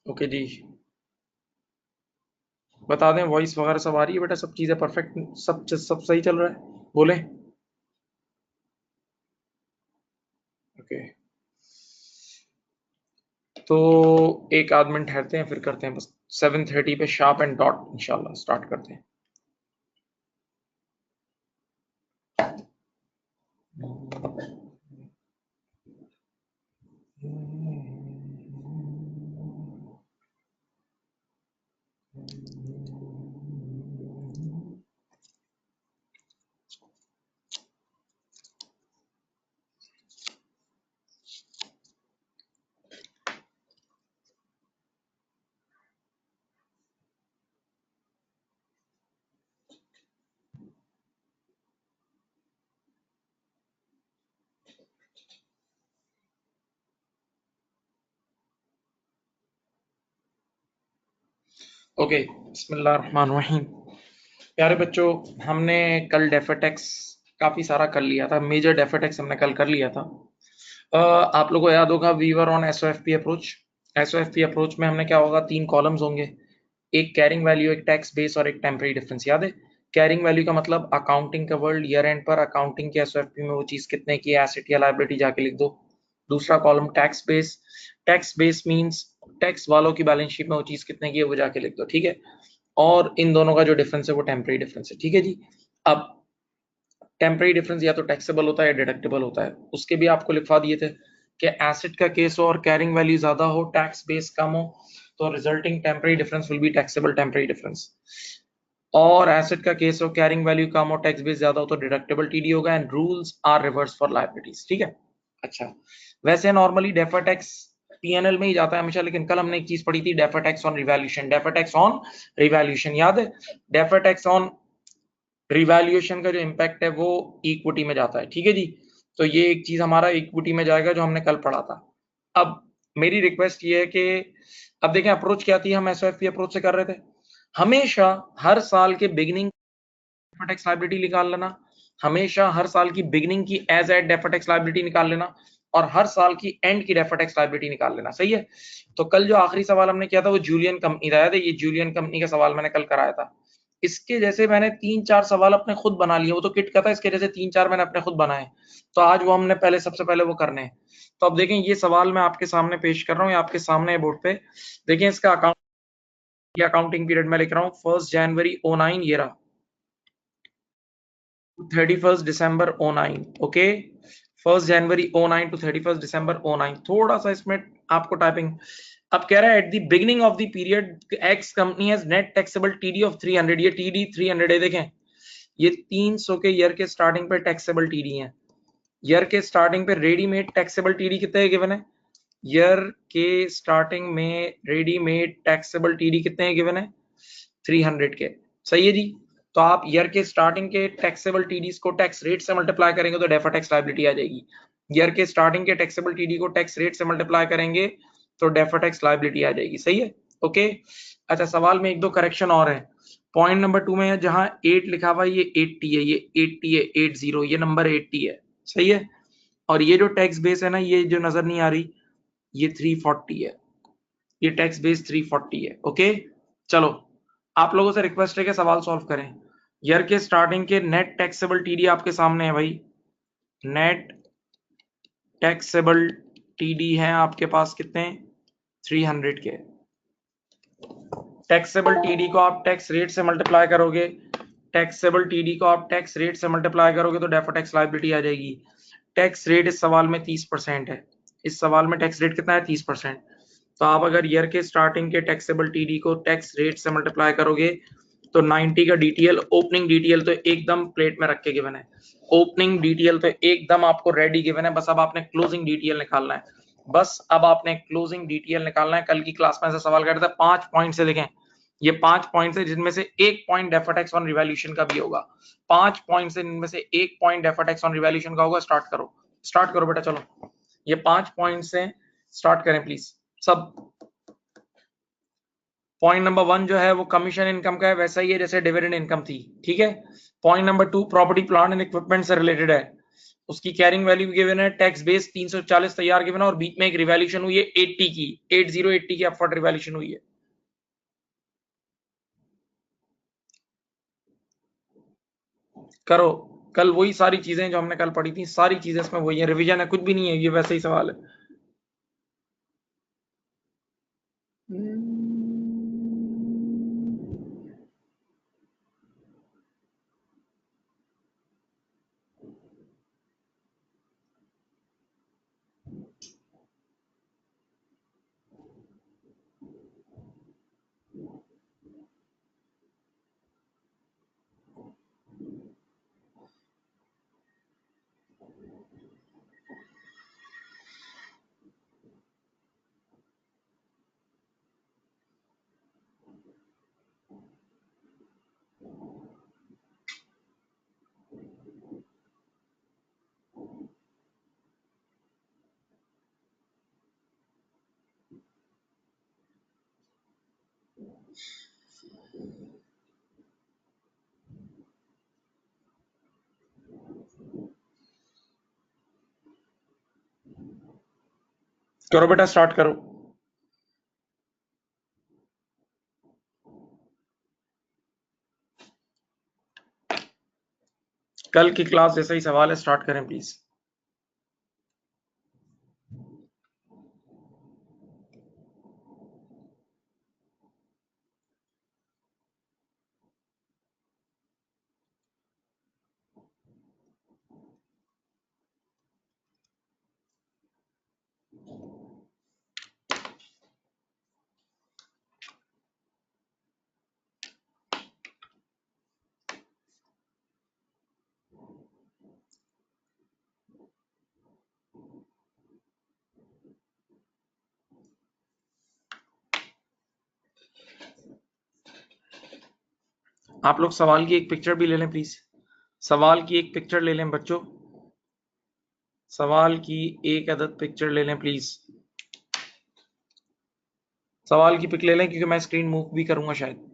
Okay जी, बता दें voice वगैरह सब आ रही है बेटा, सब चीजें परफेक्ट, सब सही चल रहा है, बोले। ओके, तो एक आध मिनट ठहरते हैं फिर करते हैं, बस 7:30 पे शार्प एंड डॉट इंशाल्लाह स्टार्ट करते हैं। ओके, बिस्मिल्लाहिर्रहमानिर्रहीम। प्यारे बच्चों, हमने कल डेफेटेक्स काफी सारा कर लिया था, मेजर डेफेटेक्स हमने कल कर लिया था। आप लोगों को याद होगा we were on SOFP approach. SOFP approach में हमने क्या होगा, 3 कॉलम्स होंगे, एक कैरिंग वैल्यू, एक टैक्स बेस और एक टेम्परेरी डिफरेंस। याद है? कैरिंग वैल्यू का मतलब अकाउंटिंग का वर्ल्ड, ईयर एंड पर अकाउंटिंग के एसओएफपी में वो चीज कितने की है, एसेट या लायबिलिटी जाके लिख दो। दूसरा column tax base, tax base means tax वालों की बैलेंस शीट में वो चीज कितने की है वो जाके लिख दो, ठीक है। और इन दोनों का जो डिफरेंस है वो टेम्परेरी डिफरेंस है, ठीक है जी। अब टेम्परेरी डिफरेंस या तो टैक्सेबल होता है या डिडक्टेबल होता है, उसके भी आपको लिखवा दिए थे कि एसेट का केस हो और कैरिंग वैल्यू ज्यादा हो, टैक्स बेस कम हो, तो resulting temporary difference will be taxable temporary difference. और एसेट का केस हो, कैरिंग वैल्यू कम हो, टैक्स बेस ज्यादा हो, तो डिडक्टेबल टीडी होगा। And rules are reverse for liabilities, ठीक है। अच्छा, वैसे नॉर्मली डेफर टैक्स पीएनएल में ही जाता है हमेशा, लेकिन कल हमने एक चीज पढ़ी थी, defer tax on revaluation. Defer tax on revaluation याद है? डेफर टैक्स ऑन रिवैल्यूएशन का जो इम्पैक्ट है वो इक्विटी में जाता है, ठीक है जी। तो ये एक चीज हमारा इक्विटी में जाएगा जो हमने कल पढ़ा था। अब मेरी रिक्वेस्ट ये है कि अब देखें अप्रोच क्या थी, हम एसओएफपी अप्रोच से कर रहे थे। हमेशा हर साल के बिगिनिंग डेफर टैक्स लायबिलिटी निकाल लेना, हमेशा हर साल की बिगिनिंग की as at defer tax liability निकाल लेना, और हर साल की एंड की डेफर टैक्स लायबिलिटी निकाल लेना, सही है। तो कल जो आखिरी सवाल हमने किया था वो जूलियन कंपनी का, याद है? ये जूलियन कंपनी का सवाल मैंने कल कराया था। इसके जैसे मैंने 3-4 सवाल अपने खुद बना लिए, वो तो किट का था, इसके जैसे 3-4 मैंने अपने खुद बनाए। तो आज वो हमने पहले सबसे पहले वो करने हैं। तो अब देखें ये सवाल मैं आपके सामने पेश कर रहा हूँ, आपके सामने बोर्ड पे देखें। इसका अकाउंटिंग पीरियड में लिख रहा हूँ 1 जनवरी 09, ये रहा 31 December 09, okay. 1 January 09 to 31 December 09। थोड़ा सा इसमें आपको टाइपिंग, अब कह रहा है at the beginning of the period x company has net taxable TD of 300। ये टीडी 300 है, देखें ये 300 के ईयर के स्टार्टिंग पे टैक्सेबल टीडी है। ईयर के स्टार्टिंग पे रेडीमेड टैक्सेबल टीडी कितने गिवन है? ईयर के स्टार्टिंग में रेडीमेड टैक्सेबल टीडी कितने गिवन है? 300 के, सही है जी। तो आप ईयर के स्टार्टिंग के टैक्सेबल टीडीज को टैक्स रेट से मल्टीप्लाई करेंगे तो डेफर टैक्स लायबिलिटी आ जाएगी। ईयर के स्टार्टिंग के टैक्सेबल टीडी को टैक्स रेट से मल्टीप्लाई करेंगे तो डेफर टैक्स लायबिलिटी आ जाएगी, सही है, ओके। अच्छा, सवाल में 1-2 करेक्शन और है। पॉइंट नंबर 2 में जहां 8 लिखा हुआ है ये 80 है, ये 80 है, 80, ये नंबर 80 है, सही है। और ये जो टैक्स बेस है ना, ये जो नजर नहीं आ रही, ये 340 है, ये टैक्स बेस 340 है, ओके। चलो, आप लोगों से रिक्वेस्ट है कि सवाल सॉल्व करें। ईयर के स्टार्टिंग के नेट टैक्सेबल टीडी आपके सामने है भाई, नेट टैक्सेबल टीडी है आपके पास कितने? 300 के। टैक्सेबल टीडी को आप टैक्स रेट से मल्टीप्लाई करोगे, टैक्सेबल टीडी को आप टैक्स रेट से मल्टीप्लाई करोगे तो डेफर टैक्स लायबिलिटी आ जाएगी। टैक्स रेट इस सवाल में 30% है, इस सवाल में टैक्स रेट कितना है? 30%। तो आप अगर ईयर के स्टार्टिंग के टैक्सेबल टीडी को टैक्स रेट से मल्टीप्लाई करोगे तो 90 का डीटीएल, ओपनिंग डीटीएल तो एकदम प्लेट में रख के गिवन है, ओपनिंग डीटीएल तो एकदम आपको रेडी गिवन है, बस अब आपने क्लोजिंग डीटीएल निकालना है। बस अब आपने क्लोजिंग डीटीएल निकालना है। कल की क्लास में ऐसा सवाल कर रहे थे, 5 पॉइंट से, देखें ये 5 पॉइंट है जिनमें से एक point defer tax on revaluation का भी होगा। 5 पॉइंट से इनमें से एक point defer tax on revaluation का होगा। स्टार्ट करो, स्टार्ट करो बेटा, चलो ये 5 पॉइंट से स्टार्ट करें प्लीज सब। पॉइंट नंबर 1 जो है वो कमीशन इनकम का है, वैसा ही है जैसे डिविडेंड इनकम थी, ठीक है। Point number 2 property plant and equipment से रिलेटेड है। उसकी कैरिंग वैल्यू गिवन है, टैक्स बेस 340 तैयार गिवन है और बीच में एक रिवैल्यूएशन हुई है 80 की, 8080 की अपवर्ड रिवैल्यूएशन हुई है। करो, कल वही सारी चीजें जो हमने कल पढ़ी थी, सारी चीजें इसमें वही है, रिवीजन है, कुछ भी नहीं है, ये वैसे ही सवाल है। करो बेटा, स्टार्ट करो। कल की क्लास जैसा ही सवाल है, स्टार्ट करें प्लीज। आप लोग सवाल की एक पिक्चर भी ले लें प्लीज, सवाल की एक पिक्चर ले लें बच्चों, सवाल की एक अदद पिक्चर ले लें प्लीज, सवाल की पिक ले लें क्योंकि मैं स्क्रीन मूव भी करूंगा शायद।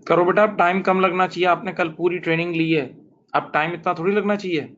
करो बेटा, अब टाइम कम लगना चाहिए, आपने कल पूरी ट्रेनिंग ली है, अब टाइम इतना थोड़ी लगना चाहिए।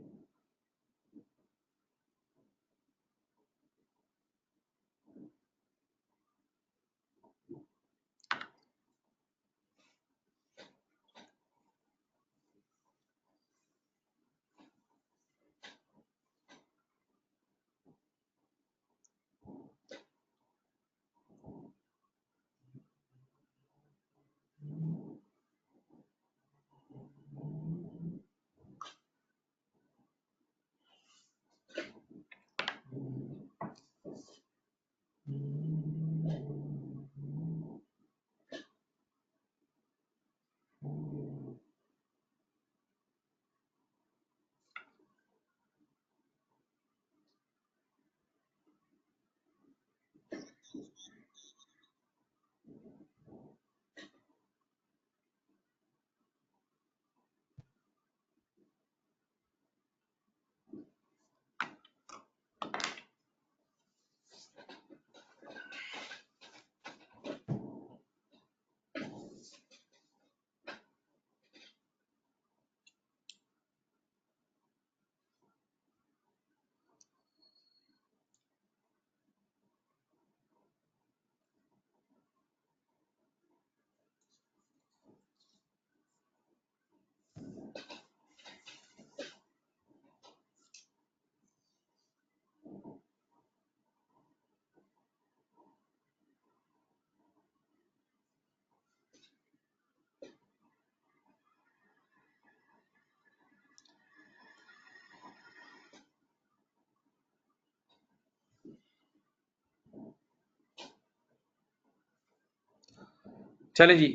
चले जी,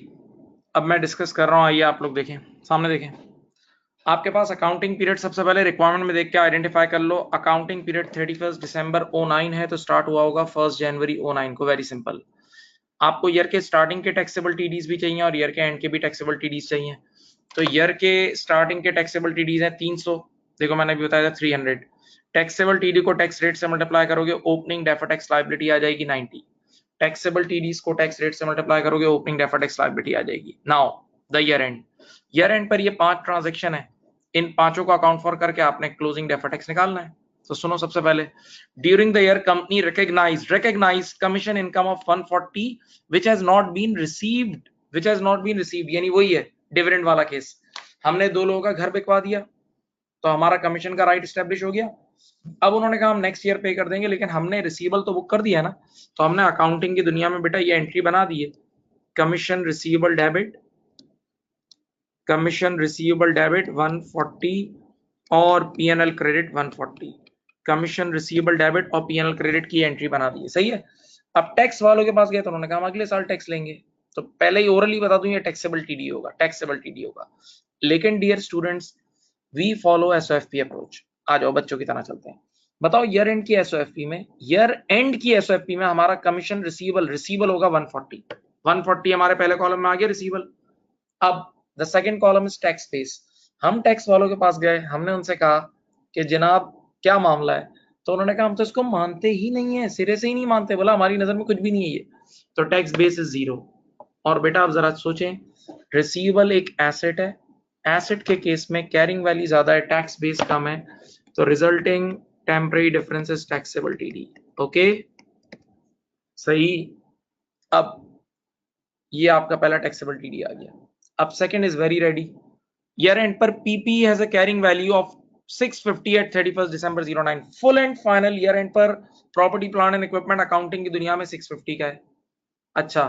अब मैं डिस्कस कर रहा हूं, आइए आप लोग देखें, सामने देखें। आपके पास अकाउंटिंग पीरियड सबसे पहले रिक्वायरमेंट में देख के आइडेंटिफाई कर लो। अकाउंटिंग पीरियड 31 दिसंबर 09 है, तो स्टार्ट हुआ होगा 1 जनवरी 09 को। Very simple. आपको ईयर के स्टार्टिंग के टैक्सेबल टीडीज भी चाहिए और ईयर के एंड के भी टैक्सेबल टीडीज चाहिए। तो ईयर के स्टार्टिंग के टैक्सेबल टीडीज है 300, देखो मैंने भी बताया था 300। टैक्सेबल टीडी को टैक्स रेट से मल्टीप्लाई करोगे, ओपनिंग डेफर्ड टैक्स लायबिलिटी आ जाएगी 90। टैक्सेबल टीडीज को टैक्स रेट से मल्टीप्लाई करोगे, ओपनिंग डेफर्ड टैक्स लायबिलिटी आ जाएगी। Now the year and. Year end पर ये 5 ट्रांजेक्शन है, इन पांचों को अकाउंट फॉर करके आपने क्लोजिंग डेफर्ड टैक्स निकालना है। तो सुनो, सबसे पहले during the year company recognised commission income of 140 which has not been received, यानी वही है डिविडेंड वाला केस। हमने 2 लोगों का घर बिकवा दिया, तो हमारा कमीशन का राइट एस्टेब्लिश हो गया। अब उन्होंने कहा हम नेक्स्ट ईयर पे कर देंगे, लेकिन हमने रिसीवेबल तो बुक कर दिया ना, तो हमने अकाउंटिंग की दुनिया में बेटा ये एंट्री बना दी है, commission receivable debit, commission receivable debit 140 और PNL credit 140। Commission receivable debit और पीएनएल क्रेडिट की एंट्री बना दी है, सही है। अब टैक्स वालों के पास गए तो उन्होंने कहा हम अगले साल टैक्स लेंगे, तो पहले ही ओरली बता दूं ये टैक्सेबल टीडी होगा, टैक्सेबल टीडी होगा। लेकिन dear students, we follow SOFP approach. आ जाओ बच्चों की तरह चलते हैं। बताओ ईयर एंड की एसओएफपी में, ईयर एंड की एसओएफपी में हमारा कमीशन रिसीवेबल होगा 140। 140 हमारे पहले कॉलम में आ गया रिसीवेबल। अब the second column is tax base. हम टैक्स वालों के पास गए, हमने उनसे कहा कि जनाब क्या मामला है, तो उन्होंने कहा हम तो इसको मानते ही नहीं है, सिरे से ही नहीं मानते, बोला हमारी नजर में कुछ भी नहीं है ये। तो टैक्स बेस इज 0। और बेटा आप जरा सोचें, रिसीवेबल एक एसेट है, एसेट के केस में कैरिंग वैल्यू ज्यादा है, टैक्स बेस कम है, तो resulting temporary difference is taxable TD. Okay, सही। अब ये आपका पहला टैक्सेबल टीडी आ गया। अब second is very ready. Year end पर PP has a carrying value of 650 at 31 December 09। Full and final year end पर property plant and equipment accounting की दुनिया में 650 का है। अच्छा,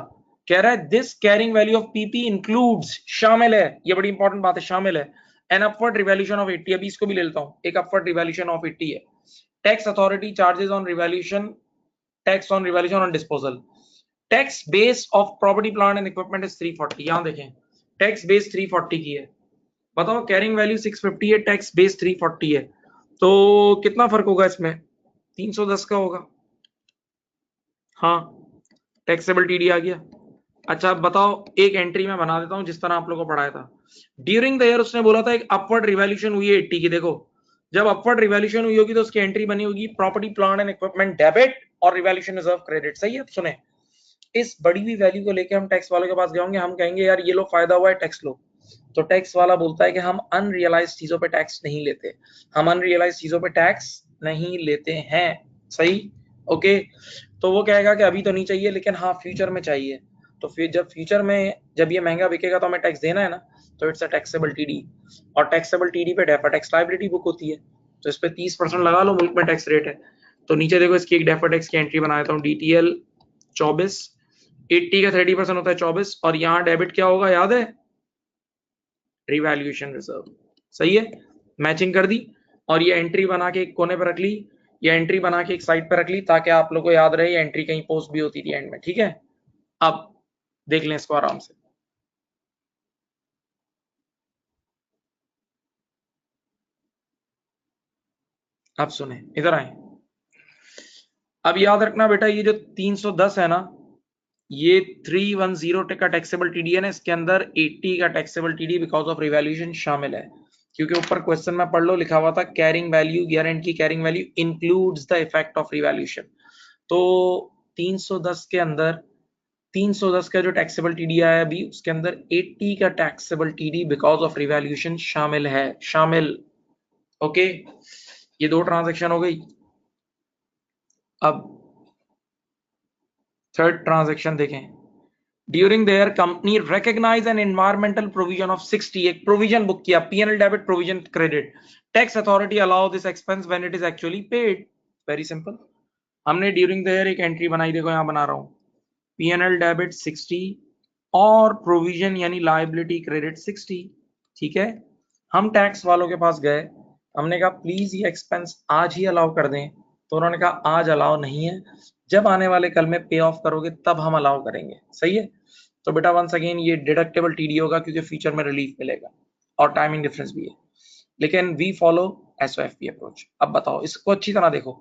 कह रहा है this carrying value of PP includes, शामिल है, ये बड़ी इंपॉर्टेंट बात है, शामिल है एन अपवर्ड रिवैल्यूएशन ऑफ 80। अभी इसको भी ले लेता हूं, एक अपवर्ड रिवैल्यूएशन ऑफ 80 है। Tax authority charges on revaluation, tax on revaluation on disposal. Tax base of property plant and equipment is 340। यहां देखें, टैक्स बेस 340 की है। बताओ कैरिंग वैल्यू 650 है, टैक्स बेस 340 है, तो कितना फर्क होगा इसमें? 310 का होगा। हाँ, टैक्सेबल टीडी आ गया। अच्छा अब बताओ, एक एंट्री में बना देता हूं जिस तरह आप लोगों को पढ़ाया था। ड्यूरिंग द ईयर उसने बोला था एक अपवर्ड रिवैल्यूएशन हुई है 80 की। देखो जब अपवर्ड रिवैल्यूएशन हुई होगी तो उसकी एंट्री बनी होगी property plant and equipment debit और रिवैल्यूएशन रिजर्व क्रेडिट। सही है, सुने इस बढ़ी हुई वैल्यू को लेके हम टैक्स वालों के पास गए होंगे, हम कहेंगे यार ये लो फायदा हुआ है, टैक्स लो। तो टैक्स वाला बोलता है कि हम अनरियलाइज चीजों पे टैक्स नहीं लेते, हम अनरियलाइज चीजों पे टैक्स नहीं लेते हैं। सही, ओके। तो वो कहेगा कि अभी तो नहीं चाहिए, लेकिन हाँ फ्यूचर में चाहिए। तो फिर जब फ्यूचर में जब ये महंगा बिकेगा तो हमें टैक्स देना है ना, तो इट्स अ टैक्सेबल टीडी। और टैक्सेबल टीडी पे डेफर्ड टैक्स लायबिलिटी बुक होती है, तो इस पे 30% लगा लो, मुल्क में टैक्स रेट है। तो नीचे देखो इसकी एक डेफर्ड टैक्स की एंट्री बना देता हूँ, DTL 24, 80 का 30% होता है 24, और यहाँ डेबिट क्या होगा याद है, रिवैल्यूएशन रिजर्व। सही है, मैचिंग कर दी। और ये एंट्री बना के एक कोने पर रख ली, ये एंट्री बना के एक साइड पर रख ली, ताकि आप लोगों को याद रहे ये एंट्री कहीं पोस्ट भी होती थी एंड में। ठीक है, अब देख लें इसको आराम से। अब सुने, इधर आए। अब याद रखना बेटा, ये जो 310 है ना, ये 310 का टैक्सेबल टीडी है ना, इसके अंदर 80 का taxable TD because of revaluation शामिल है। क्योंकि ऊपर क्वेश्चन में पढ़ लो, लिखा हुआ था कैरिंग वैल्यू, गारंटी की carrying value includes the effect of revaluation. तो 310 के अंदर 310 का जो टैक्सेबल टीडी आया अभी, उसके अंदर 80 का taxable TD because of revaluation शामिल है, शामिल। ओके, ये दो ट्रांजैक्शन हो गई। अब थर्ड ट्रांजैक्शन देखें। During there company recognise an environmental provision of 60, एक प्रोविजन बुक किया, PNL debit provision credit, tax authority allow this expense when it is actually paid. Very simple, हमने ड्यूरिंग देयर एक entry बनाई, देखो यहां बना रहा हूं, पीएनएल डेबिट 60 और प्रोविजन यानी लायबिलिटी क्रेडिट 60। ठीक है, हम टैक्स वालों के पास गए, हमने कहा प्लीज ये एक्सपेंस आज ही अलाउ कर दें, तो उन्होंने कहा आज अलाउ नहीं है, जब आने वाले कल में पे ऑफ करोगे तब हम अलाउ करेंगे। सही है, तो बेटा वंस अगेन ये डिडक्टेबल टीडी होगा, क्योंकि फ्यूचर में रिलीफ मिलेगा और टाइमिंग डिफरेंस भी है, लेकिन वी फॉलो एसओएफपी अप्रोच। अब बताओ, इसको अच्छी तरह देखो,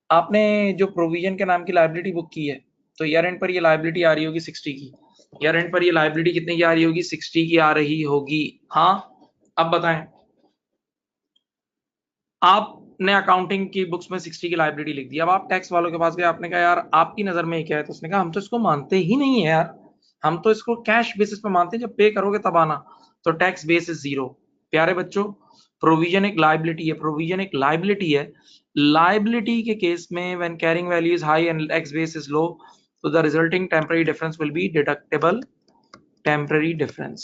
आपने जो प्रोविजन के नाम की लायबिलिटी बुक की है, तो ईयर एंड पर ये लायबिलिटी आ रही होगी 60 की, ईयर एंड पर ये लायबिलिटी कितने की आ रही होगी, 60 की आ रही होगी। हाँ, अब बताएं, आपने अकाउंटिंग की बुक्स में 60 की लायबिलिटी लिख दी, अब आप टैक्स वालों के पास गए, आपने कहा यार आपकी नजर में क्या है, तो उसने कहा हम तो इसको मानते ही नहीं है यार, हम तो इसको कैश बेसिस पे मानते हैं, जब पे करोगे तब आना। तो टैक्स बेस इज जीरो। प्यारे बच्चों, प्रोविजन एक लायबिलिटी है, प्रोविजन एक लायबिलिटी है। लायबिलिटी के केस में when carrying value is high and tax base is low, तो the resulting temporary difference will be deductible temporary difference,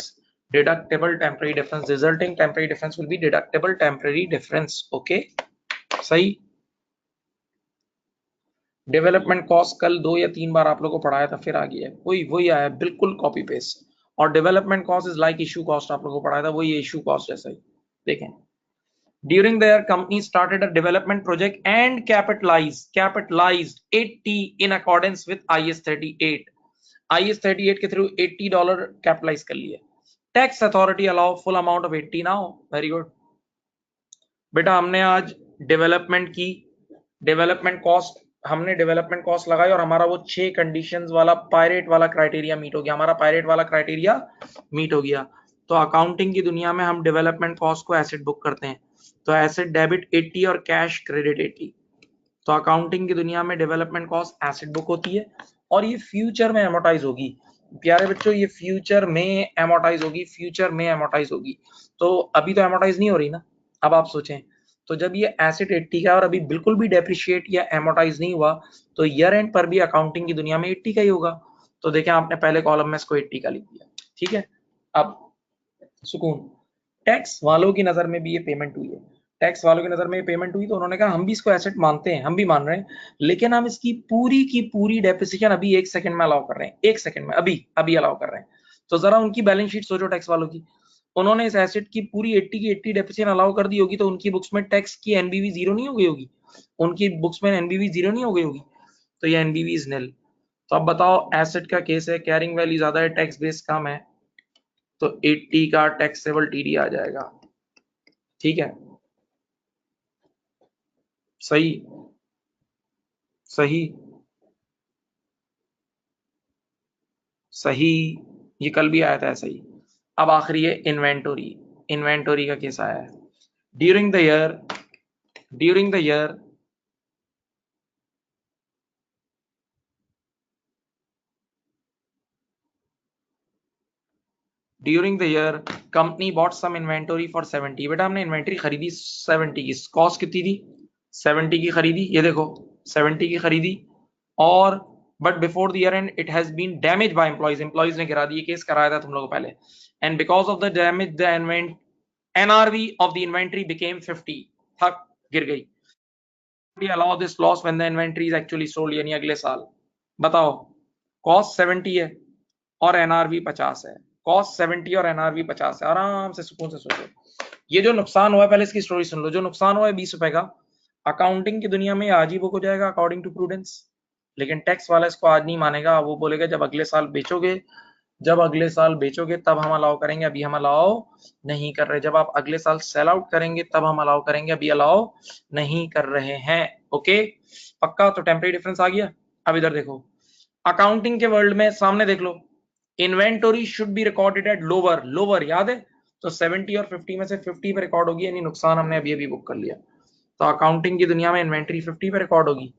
deductible temporary difference, resulting temporary difference will be deductible temporary difference. Okay, सही। Development cost कल 2 या 3 बार आप लोगों को पढ़ाया था, फिर आ गया है, वही वही आया, बिल्कुल कॉपी पेस्ट। और development cost is like issue cost, आप लोगों को पढ़ाया था, वही इशू कॉस्ट जैसा ही। देखें, during there company started a development project and capitalised 80 in accordance with IS 38, IS 38 के थ्रू $80 कैपिटलाइज कर लिए। Tax authority allow full amount of 80 now. Very good बेटा, हमने आज डेवलपमेंट की, डेवलपमेंट कॉस्ट, हमने डेवलपमेंट कॉस्ट लगाई, और हमारा वो 6 कंडीशंस वाला पायरेट वाला क्राइटेरिया मीट हो गया, हमारा पायरेट वाला क्राइटेरिया मीट हो गया। तो अकाउंटिंग की दुनिया में हम डेवलपमेंट कॉस्ट को एसेट बुक करते हैं, तो एसेट डेबिट 80 और कैश क्रेडिट 80। तो अकाउंटिंग की दुनिया में डेवलपमेंट कॉस्ट एसेट बुक होती है, और ये फ्यूचर में एमोटाइज होगी। प्यारे बच्चों, ये फ्यूचर में एमोटाइज होगी, फ्यूचर में एमोटाइज होगी। तो अभी तो एमोटाइज नहीं हो रही ना। अब आप सोचें, तो जब ये एसेट 80 का और अभी बिल्कुल भी डेप्रिशिएट या एमोटाइज नहीं हुआ, तो ईयर एंड पर भी अकाउंटिंग की दुनिया में 80 का ही होगा। तो देखें, आपने पहले कॉलम में इसको 80 का लिख दिया। ठीक है, अब सुकून। टैक्स वालों की नजर में भी ये पेमेंट हुई है, टैक्स वालों की नजर में ये पेमेंट हुई, तो उन्होंने कहा हम भी इसको एसेट मानते हैं, हम भी मान रहे हैं, लेकिन हम इसकी पूरी की पूरी डेप्रिसिएशन अभी 1 सेकंड में अलाउ कर रहे हैं, 1 सेकंड में अभी अभी अलाउ कर रहे हैं। तो जरा उनकी बैलेंस शीट सोचो टैक्स वालों की, उन्होंने इस एसेट की पूरी 80 की 80 डेप्रिसिएशन अलाउ कर दी होगी, तो उनकी बुक्स में टैक्स की एनबीवी जीरो नहीं हो गई होगी, उनकी बुक्स में एनबीवी जीरो नहीं हो गई होगी, तो ये एनबीवी इज निल। तो अब बताओ, एसेट का केस है, कैरिंग वैल्यू ज्यादा है, टैक्स बेस कम है, तो 80 का टैक्सेबल टीडी आ जाएगा। ठीक है, सही, सही, सही, ये कल भी आया था ऐसा ही। अब आखिरी है इन्वेंटोरी, इन्वेंटोरी का केस आया है। During the year, during the year during the year company bought some inventory for 70। बेटा हमने इन्वेंटरी खरीदी 70 की, कॉस्ट कितनी थी 70 की खरीदी, ये देखो 70 की खरीदी, और but before the year end it has been damage by employees, employees ने गिरा दी, ये केस कराया था तुम लोगों को पहले, and because of the damage the NRV of the inventory became 50, थक गिर गई, allow this loss when the inventory is actually sold, यानी अगले साल। बताओ कॉस्ट 70 है और एनआरवी 50 है, कॉस्ट 70 और एनआरवी 50 है, आराम से सुकून से सोचो। ये जो नुकसान हुआ है, पहले इसकी स्टोरी सुन लो। जो नुकसान हुआ है 20 रुपए का, अकाउंटिंग की दुनिया में आज ही बुक हो जाएगा अकॉर्डिंग टू प्रूडेंस, लेकिन टैक्स वाला इसको आज नहीं मानेगा। वो बोलेगा जब अगले साल बेचोगे, जब अगले साल बेचोगे तब हम अलाउ करेंगे, अभी हम अलाउ नहीं कर रहे। जब आप अगले साल सेल आउट करेंगे तब हम अलाउ करेंगे, अभी अलाउ नहीं कर रहे हैं। ओके, पक्का? तो टेम्परेरी डिफरेंस आ गया। अब इधर देखो, अकाउंटिंग के वर्ल्ड में सामने देख लो, inventory should be recorded at lower, lower याद है, तो 70 और 50 में से 50 पे रिकॉर्ड होगी, यानी नुकसान हमने अभी अभी बुक कर लिया। तो अकाउंटिंग की दुनिया में इन्वेंटरी 50 पे रिकॉर्ड होगी,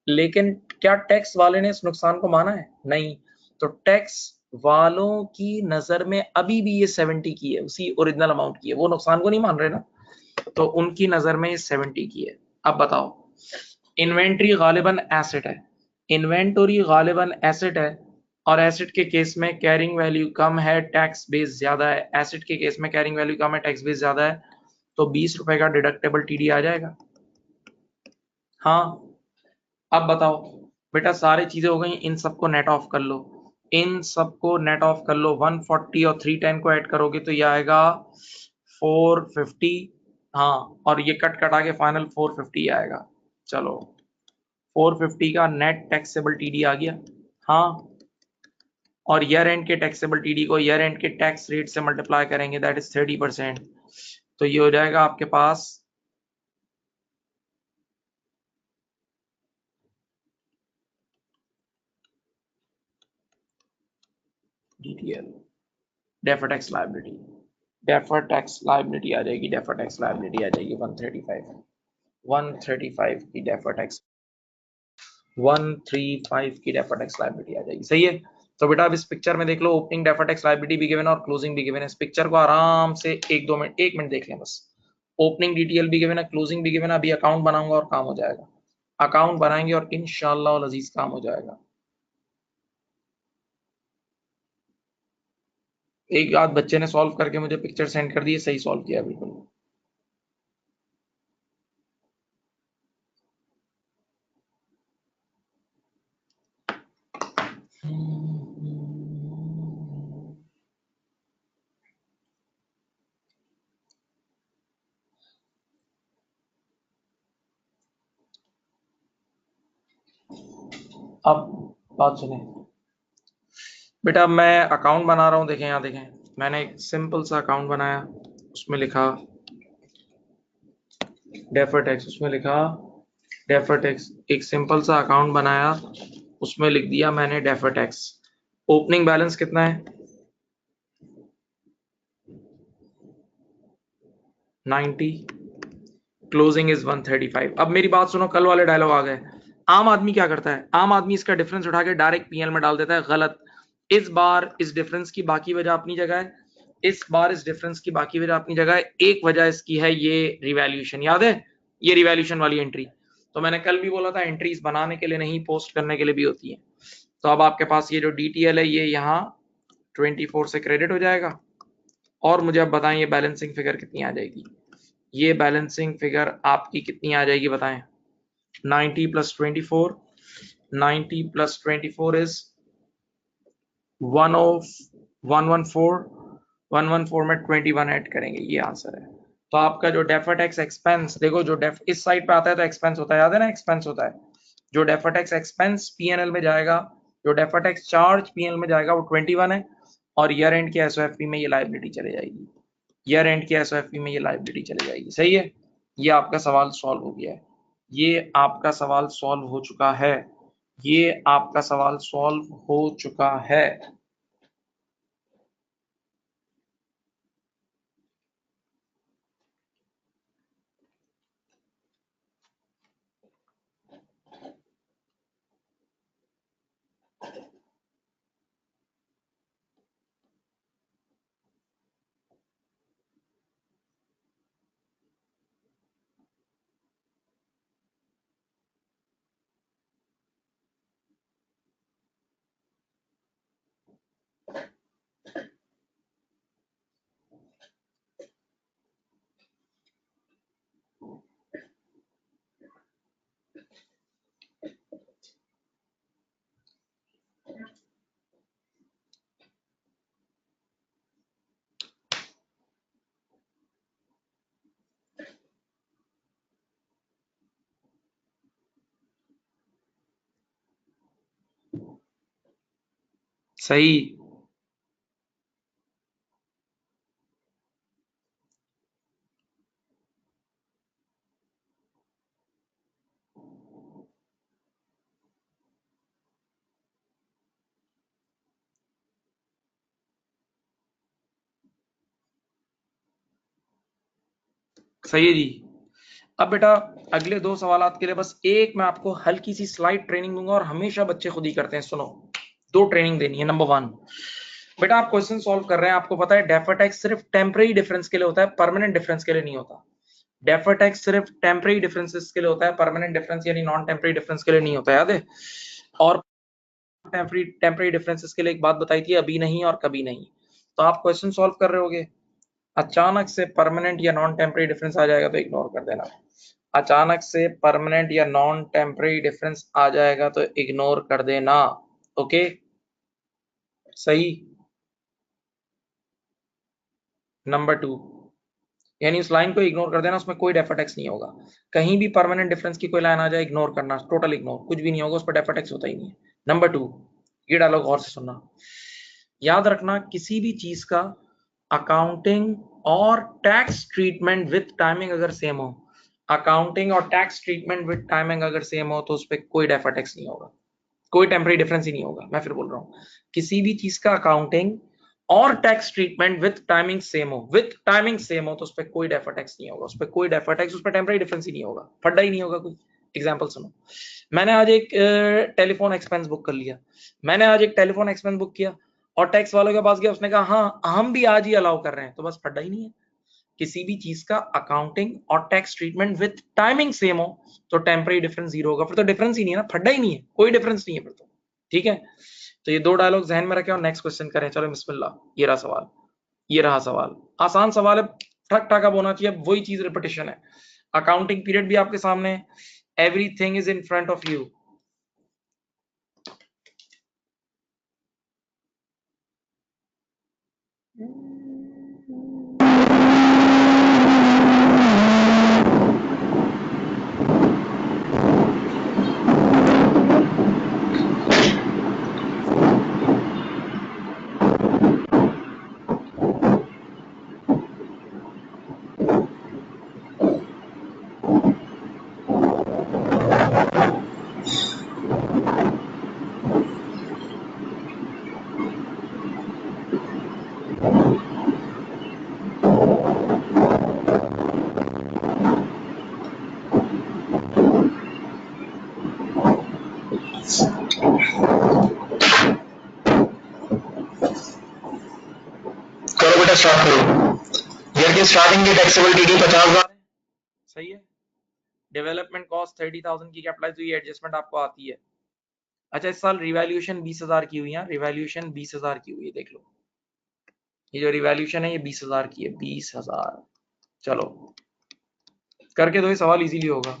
लेकिन क्या टैक्स वाले ने इस नुकसान को माना है? नहीं। तो टैक्स वालों की नजर में अभी भी ये 70 की है, उसी ओरिजिनल अमाउंट की है, वो नुकसान को नहीं मान रहे ना, तो उनकी नजर में ये 70 की है। अब बताओ, इन्वेंट्री गालिबन एसेट है, इन्वेंटरी गालिबन एसेट है, और एसेट के केस में कैरिंग वैल्यू कम है, टैक्स बेस ज्यादा है। एसेट के केस में कैरिंग वैल्यू कम है, टैक्स बेस ज्यादा है, तो 20 रुपए का डिडक्टेबल टीडी आ जाएगा। हाँ, अब बताओ बेटा, सारी चीजें हो गई, इन सबको नेट ऑफ कर लो, इन सबको नेट ऑफ कर लो। 140 और 310 को ऐड करोगे तो ये आएगा 450। हाँ, और ये कट कटा के फाइनल 450 आएगा। चलो, 450 का नेट टैक्सेबल टीडी आ गया। हाँ, और ईयर एंड के टैक्सेबल टीडी को ईयर एंड के टैक्स रेट से मल्टीप्लाई करेंगे, दैट इज 30%, तो ये हो जाएगा आपके पास DTL, deferred tax liability, deferred tax liability आ जाएगी, डेफर्ड टैक्स लायबिलिटी आ जाएगी 135, 135 की डेफर्ड टैक्स, 135 की डेफर्ड टैक्स लायबिलिटी आ जाएगी। सही है। तो बेटा अब इस पिक्चर में देख लो, ओपनिंग डेफर्ड टैक्स लायबिलिटी भी गिवन है और क्लोजिंग भी गिवन है। इस पिक्चर को आराम से 1-2 मिनट, 1 मिनट देख लें बस। ओपनिंग डीटीएल भी गिवन है, क्लोजिंग भी गिवन है। अभी अकाउंट बनाऊंगा और काम हो जाएगा, अकाउंट बनाएंगे और इंशाल्लाह अल अजीज काम हो जाएगा। एक आध बच्चे ने सॉल्व करके मुझे पिक्चर सेंड कर दी, सही सॉल्व किया बिल्कुल। अब बात सुने बेटा, मैं अकाउंट बना रहा हूँ, देखें यहाँ देखें, मैंने एक सिंपल सा अकाउंट बनाया, उसमें लिखा डेफर्ड टैक्स, उसमें लिखा डेफर्ड टैक्स। एक सिंपल सा अकाउंट बनाया, उसमें लिख दिया मैंने डेफर्ड टैक्स। ओपनिंग बैलेंस कितना है? 90, क्लोजिंग इज 135। अब मेरी बात सुनो, कल वाले डायलॉग आ गए। आम आदमी क्या करता है? आम आदमी इसका डिफरेंस उठा के डायरेक्ट पीएल में डाल देता है, गलत। इस बार इस डिफरेंस की बाकी वजह अपनी जगह है, इस बार इस डिफरेंस की बाकी वजह अपनी जगह है। एक वजह इसकी है ये रिवैल्यूएशन, याद है ये रिवैल्यूएशन वाली एंट्री? तो मैंने कल भी बोला था, एंट्रीज बनाने के लिए नहीं, पोस्ट करने के लिए भी होती है। तो अब आपके पास ये जो डीटीएल है, ये यहाँ 24 से क्रेडिट हो जाएगा, और मुझे अब बताएं ये बैलेंसिंग फिगर कितनी आ जाएगी? ये बैलेंसिंग फिगर आपकी कितनी आ जाएगी बताएं? 90 प्लस 24, 90 प्लस 24 इज 114, 114 में 21 ऐड करेंगे, ये आंसर है। तो आपका जो डेफर्ड टैक्स एक्सपेंस, देखो जो इस साइड पे आता है तो एक्सपेंस होता है, याद है ना, एक्सपेंस होता है। जो डेफर्ड टैक्स एक्सपेंस पीएनएल में जाएगा, जो डेफर्ड टैक्स चार्ज पीएनएल में जाएगा, वो 21 है, और ईयर एंड के एसओएफपी में ये लायबिलिटी चले जाएगी, ईयर एंड के एसओएफपी में ये लायबिलिटी चली जाएगी। सही है, ये आपका सवाल सॉल्व हो गया है, ये आपका सवाल सॉल्व हो चुका है, ये आपका सवाल सॉल्व हो चुका है। सही। सही है जी। अब बेटा अगले 2 सवालात के लिए बस एक मैं आपको हल्की सी स्लाइड ट्रेनिंग दूंगा, और हमेशा बच्चे खुद ही करते हैं। सुनो, 2 ट्रेनिंग देनी है। नंबर 1, बेटा आप क्वेश्चन सॉल्व कर रहे हैं, आपको पता है डेफर्टेक्स सिर्फ टेम्परेरी डिफरेंस के लिए होता है, परमानेंट डिफरेंस के लिए नहीं होता। डेफर्टेक्स सिर्फ टेम्परेरी डिफरेंसेस के लिए होता है, परमानेंट डिफरेंस यानी नॉन टेम्परेरी डिफरेंस के लिए नहीं होता, याद है। और टेम्परेरी डिफरेंसेस के लिए एक बात बताई थी, अभी नहीं और कभी नहीं। तो आप क्वेश्चन सॉल्व कर रहे होगे, अचानक से परमानेंट या नॉन टेम्परेरी डिफरेंस आ जाएगा तो इग्नोर कर देना। अचानक से परमानेंट या नॉन टेम्परेरी डिफरेंस आ जाएगा तो इग्नोर कर देना। ओके, सही। नंबर 2, यानी उस लाइन को इग्नोर कर देना, उसमें कोई डेफर्टेक्स नहीं होगा। कहीं भी परमानेंट डिफरेंस की कोई लाइन आ जाए, इग्नोर करना, टोटल इग्नोर, कुछ भी नहीं होगा, उस पर डेफर्टेक्स होता ही नहीं है। नंबर 2, ये डायलॉग गौर से सुनना, याद रखना किसी भी चीज का अकाउंटिंग और टैक्स ट्रीटमेंट विद टाइमिंग अगर सेम हो, अकाउंटिंग और टैक्स ट्रीटमेंट विद टाइमिंग अगर सेम हो तो उस पर कोई डेफर्टेक्स नहीं होगा, कोई टेम्परेरी डिफरेंस ही नहीं होगा। मैं फिर बोल रहा हूँ, किसी भी चीज का अकाउंटिंग और tax treatment with timing same हो, विद टाइमिंग सेम हो तो उस पर कोई डेफर टैक्स नहीं होगा, उस पर कोई डेफर टैक्स, उस पर टेम्परेरी डिफरेंस ही नहीं होगा, फड्डा ही नहीं होगा कोई। एग्जांपल सुनो, मैंने आज एक टेलीफोन एक्सपेंस बुक कर लिया, मैंने आज एक टेलीफोन एक्सपेंस बुक किया और टैक्स वालों के पास गया, उसने कहा हाँ हम भी आज ही अलाउ कर रहे हैं, तो बस फड्डा ही नहीं है। किसी भी चीज का अकाउंटिंग और tax treatment with timing same हो तो टेम्परेरी डिफरेंस जीरो होगा, फिर तो डिफरेंस ही नहीं है ना, फड्डा ही नहीं है, कोई डिफरेंस नहीं है फिर तो। ठीक है, तो ये 2 डायलॉग जहन में रखें और नेक्स्ट क्वेश्चन करें। चलो बिस्मिल्लाह, ये रहा सवाल, ये रहा सवाल, आसान सवाल है, ठक ठक अब होना चाहिए, वही चीज रिपीटिशन है। अकाउंटिंग पीरियड भी आपके सामने, everything is in front of you. करो बेटा स्टार्ट करो। ईयर की स्टार्टिंग की टैक्सेबल टीडी 50,000 है, सही है। डेवलपमेंट कॉस्ट 30,000 की कैपिटलाइज हुई, एडजस्टमेंट आपको आती है। अच्छा, इस साल रिवैल्यूएशन 20,000 की हुई है, रिवैल्यूएशन 20,000 की हुई है, देख लो। ये जो रिवैल्यूएशन है ये 20,000 की है, 20,000। चलो करके दो, ये सवाल इजीली होगा।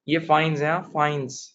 ये फाइन्स हैं, फाइन्स।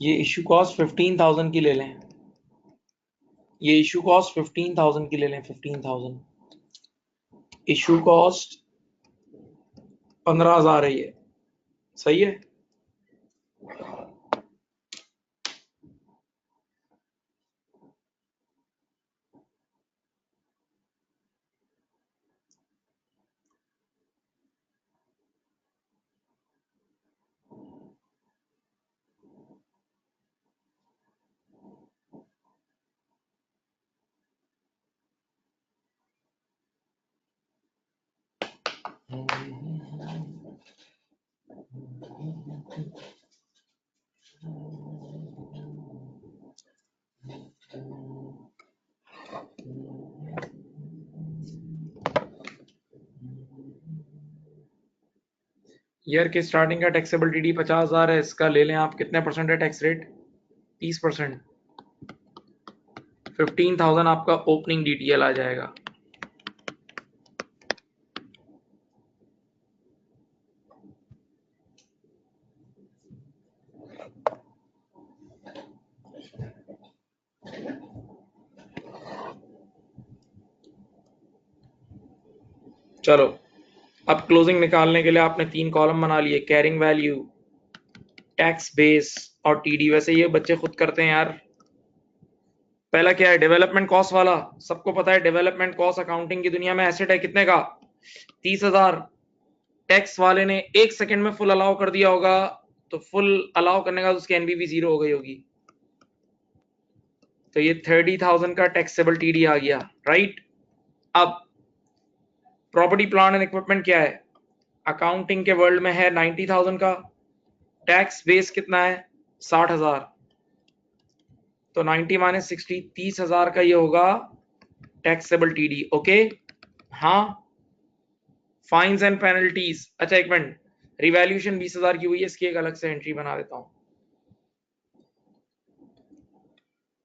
ये इशू कॉस्ट 15,000 की ले लें, ये इशू कॉस्ट 15,000 की ले लें, 15,000 इशू कॉस्ट 15,000 है ये, सही है। ईयर के स्टार्टिंग का टैक्सेबल टीडी 50,000 है, इसका ले लें आप, कितने परसेंट है टैक्स रेट? 30%। 15,000 आपका ओपनिंग डीटीएल आ जाएगा। चलो, अब क्लोजिंग निकालने के लिए आपने 3 कॉलम बना लिए, कैरिंग वैल्यू, टैक्स बेस और टीडी। वैसे ये बच्चे खुद करते हैं यार। पहला क्या है? डेवलपमेंट कॉस्ट वाला, सबको पता है डेवलपमेंट कॉस्ट अकाउंटिंग की दुनिया में एसेट है, कितने का? 30,000। टैक्स वाले ने 1 सेकंड में फुल अलाउ कर दिया होगा, तो फुल अलाउ करने का उसकी एनबीवी 0 हो गई होगी, तो ये 30,000 का टैक्सेबल टीडी आ गया, राइट। अब प्रॉपर्टी प्लांट एंड इक्विपमेंट क्या है? अकाउंटिंग के वर्ल्ड में है 90,000 का, टैक्स बेस कितना है? 60,000, तो 90 माइनस 60, 30,000 का ये होगा टैक्सेबल टीडी। ओके, हाँ। फाइन्स एंड पेनल्टीज, अच्छा एक मिनट, रिवैल्यूएशन 20,000 की हुई है, इसकी एक अलग से एंट्री बना देता हूं।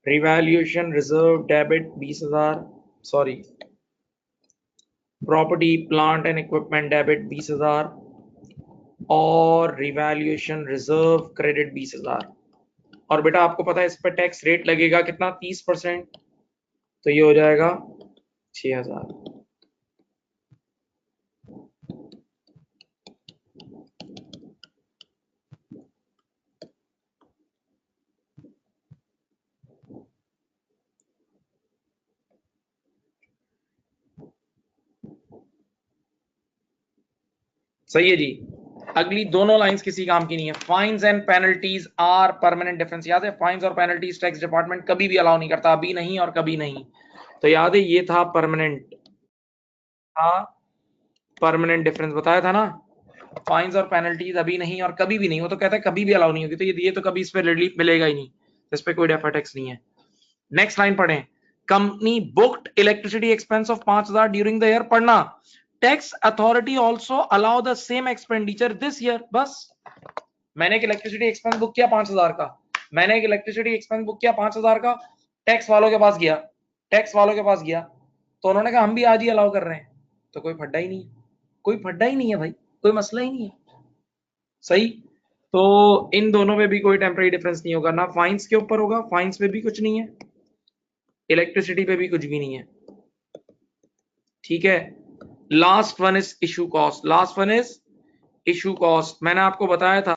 Revaluation reserve debit 20,000, sorry, property plant and equipment debit 20,000 और रिवैल्यूएशन रिजर्व क्रेडिट 20,000। और बेटा आपको पता है इस पर टैक्स रेट लगेगा कितना? 30%, तो ये हो जाएगा 6,000। सही है जी। अगली दोनों लाइंस किसी काम की नहीं है। Fines and penalties are permanent difference, याद है? फाइन्स और पेनल्टीज टैक्स डिपार्टमेंट कभी भी अलाउ नहीं करता, अभी नहीं और कभी नहीं, तो याद है ये था परमानेंट, था परमानेंट डिफरेंस, बताया था ना। फाइन्स और पेनल्टीज अभी नहीं और कभी भी नहीं, वो तो कहता है कभी भी अलाउ नहीं होगी, तो ये तो कभी इस पे रिलीफ मिलेगा ही नहीं, इस पे कोई डेफर टैक्स नहीं है। नेक्स्ट लाइन पढ़ें, company booked electricity expense of 5,000 during the year, पढ़ना, tax authority also allow the same expenditure this year. बस, मैंने एक इलेक्ट्रिसिटी एक्सपेंस बुक किया 5,000 का, मैंने एक इलेक्ट्रिसिटी एक्सपेंस बुक किया 5,000 का, टैक्स वालों के पास गया, टैक्स वालों के पास गया, तो उन्होंने कहा हम भी आज ही अलाउ कर रहे हैं, तो कोई फड्डा ही नहीं है, कोई फड्डा ही नहीं है भाई, कोई मसला ही नहीं है, सही। तो इन दोनों में भी कोई टेम्पररी डिफरेंस नहीं होगा, ना फाइन्स के ऊपर होगा, फाइन्स पे भी कुछ नहीं है, इलेक्ट्रिसिटी पे भी कुछ भी नहीं है, ठीक है। Last one is issue cost, last one is issue cost. मैंने आपको बताया था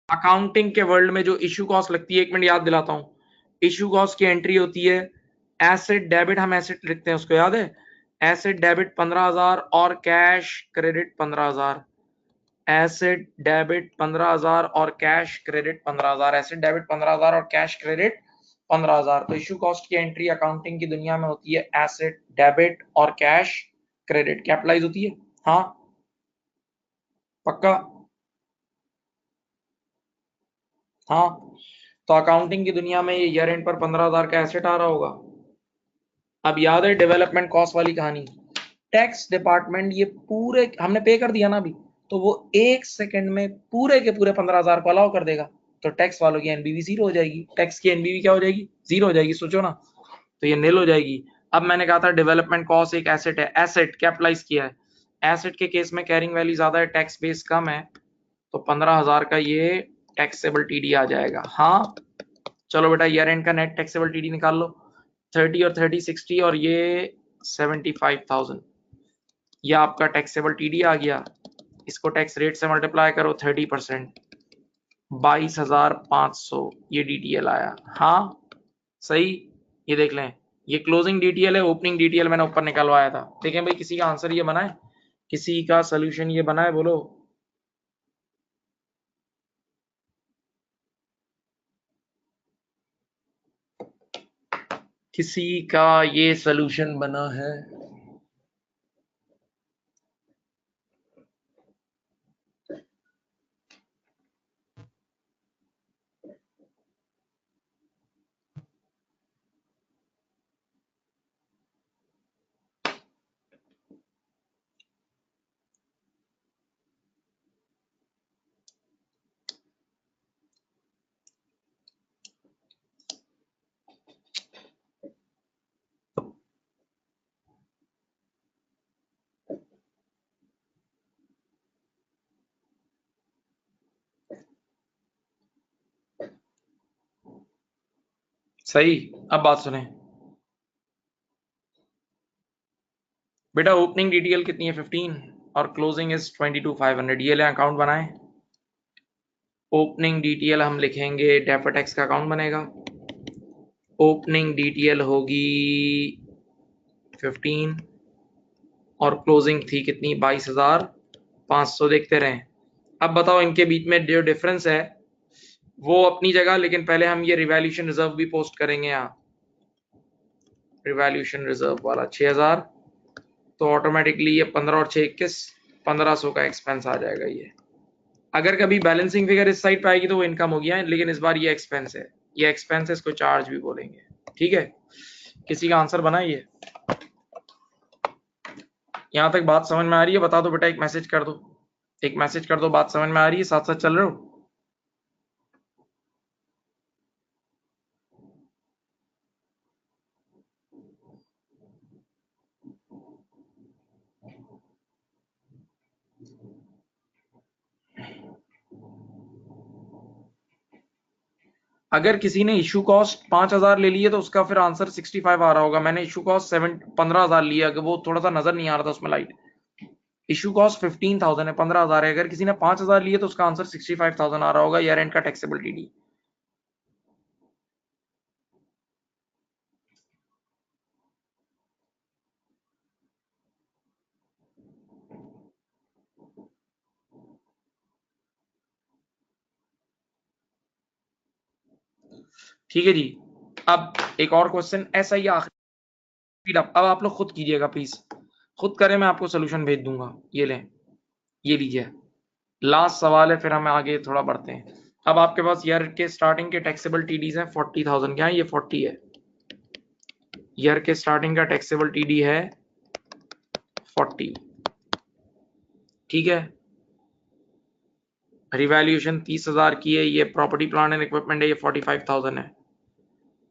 अकाउंटिंग के वर्ल्ड में जो इशू कॉस्ट लगती है, एक मिनट याद दिलाता हूं, इशू कॉस्ट की एंट्री होती है एसेट डेबिट, हम एसेट लिखते हैं उसको, याद है? एसेट डेबिट 15,000 और कैश क्रेडिट 15,000, एसेट डेबिट 15,000 और कैश क्रेडिट 15,000, एसेट डेबिट 15,000 और कैश क्रेडिट 15,000। तो इशू कॉस्ट की एंट्री अकाउंटिंग की दुनिया में होती है एसेट डेबिट और कैश क्रेडिट, कैपिटलाइज होती है, हाँ पक्का, हाँ। तो अकाउंटिंग की दुनिया में ये ईयर एंड पर 15,000 का एसेट आ रहा होगा। अब याद है डेवलपमेंट कॉस्ट वाली कहानी, टैक्स डिपार्टमेंट ये पूरे हमने पे कर दिया ना अभी, तो वो 1 सेकंड में पूरे के पूरे 15,000 को अलाउ कर देगा, तो टैक्स वालों की एनबीवी 0 हो जाएगी, टैक्स की एनबीवी क्या हो जाएगी? 0 हो जाएगी, सोचो ना, तो ये नील हो जाएगी। अब मैंने कहा था डेवलपमेंट कॉस्ट एक एसेट है, एसेट कैपिटलाइज किया है, एसेट के केस में कैरिंग वैल्यू ज्यादा है, टैक्स बेस कम है, तो 15,000 का ये टैक्सेबल टीडी आ जाएगा, हाँ। चलो बेटा ईयर एंड का नेट टैक्सेबल टीडी निकाल लो, 30 और 30 60 और ये 75,000, ये आपका टैक्सेबल टीडी आ गया। इसको टैक्स रेट से मल्टीप्लाई करो 30%, 22,500 ये डीटीएल आया। हाँ सही, ये देख लें, ये क्लोजिंग डीटीएल है, ओपनिंग डीटीएल मैंने ऊपर निकलवाया था। देखें भाई, किसी का आंसर ये बना है, किसी का सोल्यूशन ये बना है, बोलो। किसी का ये सोल्यूशन बना है? सही। अब बात सुने बेटा, ओपनिंग डीटीएल कितनी है 15 और क्लोजिंग इज 22,500। ये ले अकाउंट बनाए। ओपनिंग डीटीएल हम लिखेंगे, डेफेटेक्स का अकाउंट बनेगा। ओपनिंग डीटीएल होगी 15 और क्लोजिंग थी कितनी, 22,500। देखते रहें। अब बताओ इनके बीच में जो डिफरेंस है वो अपनी जगह, लेकिन पहले हम ये रिवैल्यूएशन रिजर्व भी पोस्ट करेंगे। यहाँ रिवैल्यूएशन रिजर्व वाला 6,000, तो ऑटोमेटिकली ये 15 और 6 21, 1500 का एक्सपेंस आ जाएगा। ये अगर कभी बैलेंसिंग फिगर इस साइड पे आएगी तो वो इनकम हो गया है, लेकिन इस बार ये एक्सपेंस है। ये एक्सपेंस है, इसको चार्ज भी बोलेंगे। ठीक है, किसी का आंसर बना ये? यहां तक बात समझ में आ रही है? बता दो बेटा, एक मैसेज कर दो, एक मैसेज कर दो, बात समझ में आ रही है? साथ साथ चल रहे हो? अगर किसी ने इशू कॉस्ट 5,000 ले ली है तो उसका फिर आंसर 65 आ रहा होगा। मैंने इशू कॉस्ट 15,000 लिया, अगर वो थोड़ा सा नजर नहीं आ रहा था उसमें लाइट। इशू कॉस्ट 15,000 है, 15,000 है। अगर किसी ने 5,000 लिए तो उसका आंसर 65,000 आ रहा होगा, ईयर एंड का टैक्सेबल टीडी। ठीक है जी। अब एक और क्वेश्चन ऐसा ही आखिरी, अब आप लोग खुद कीजिएगा प्लीज, खुद करें, मैं आपको सोल्यूशन भेज दूंगा। ये लें, ये लीजिए, लास्ट सवाल है, फिर हम आगे थोड़ा बढ़ते हैं। अब आपके पास ईयर के स्टार्टिंग के टैक्सेबल टीडीज हैं 40,000। क्या है ये? 40 है। ईयर के स्टार्टिंग का टैक्सेबल टीडी है 40। ठीक है, रिवैल्यूएशन 30,000 की है। ये प्रॉपर्टी प्लांट एंड इक्विपमेंट है, ये 45,000 है।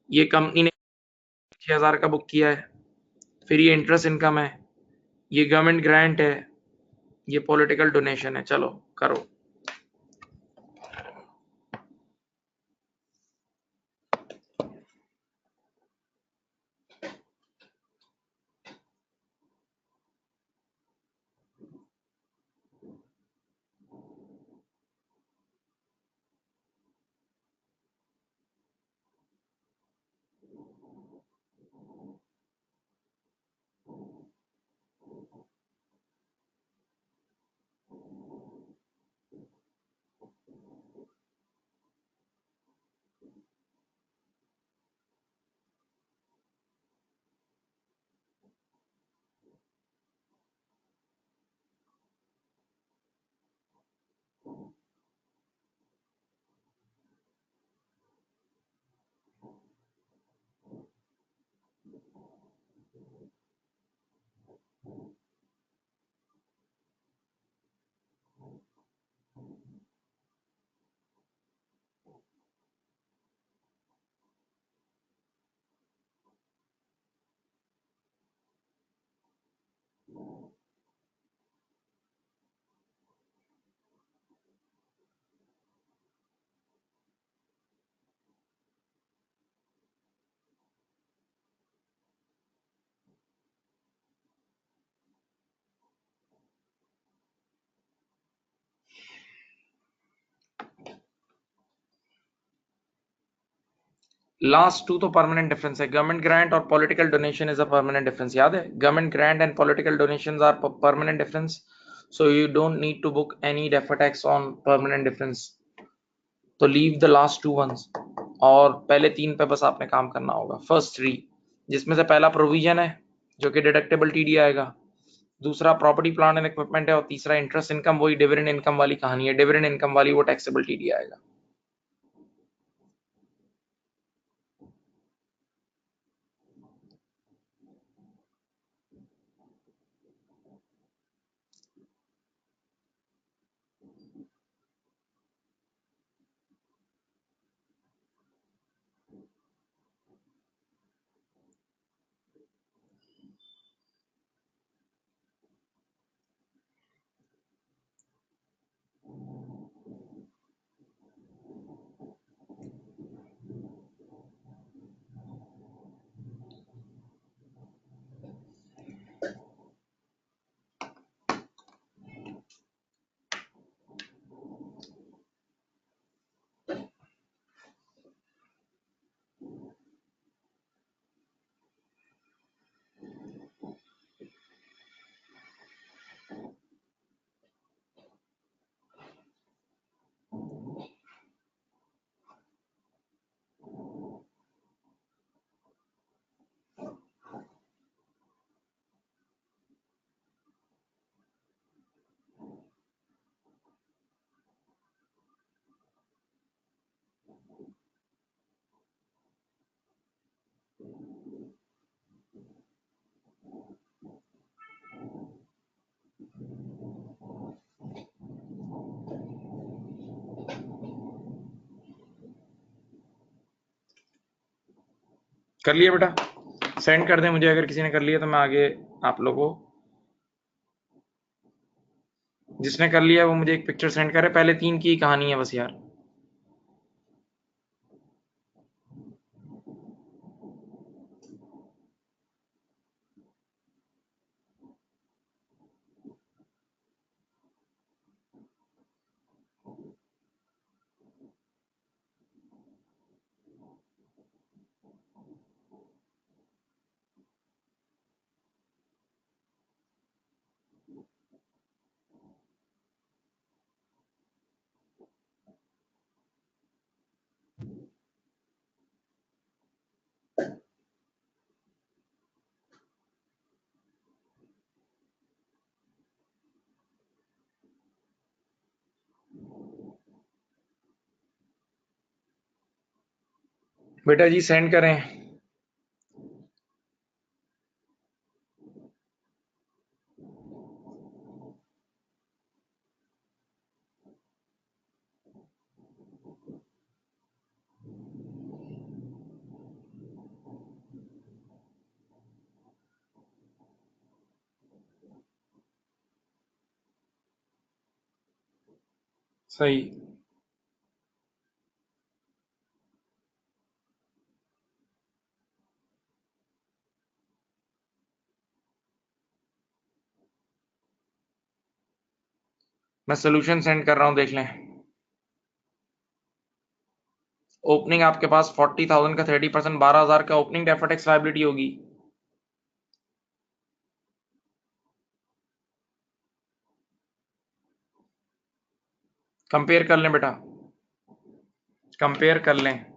ये कंपनी ने 6,000 का बुक किया है। फिर ये इंटरेस्ट इनकम है, ये गवर्नमेंट ग्रांट है, ये पॉलिटिकल डोनेशन है। चलो करो। लास्ट टू तो परमानेंट डिफरेंस है, गवर्नमेंट ग्रांट और political donation is a permanent difference, याद है, government grant and political donations are permanent difference, so you don't need to book any defer tax on permanent difference, तो leave the last two ones, और पहले तीन पे बस आपने काम करना होगा, फर्स्ट थ्री, जिसमें से पहला प्रोविजन है जो कि डिडक्टेबल टीडी आएगा, दूसरा प्रॉपर्टी प्लांट एंड इक्विपमेंट है, और तीसरा इंटरेस्ट इनकम, वही डिविडेंड इनकम वाली कहानी है, डिविडेंड इनकम वाली वो टैक्सेबल टीडी आएगा। कर लिया बेटा, सेंड कर दें मुझे अगर किसी ने कर लिया, तो मैं आगे आप लोगों को, जिसने कर लिया वो मुझे एक पिक्चर सेंड करे, पहले तीन की कहानी है बस यार। बेटा जी सेंड करें। सही, मैं सोल्यूशन सेंड कर रहा हूं, देख लें। ओपनिंग आपके पास 40,000 का 30%, 12,000 का ओपनिंग डेफर टैक्स लायबिलिटी होगी। कंपेयर कर लें बेटा, कंपेयर कर लें।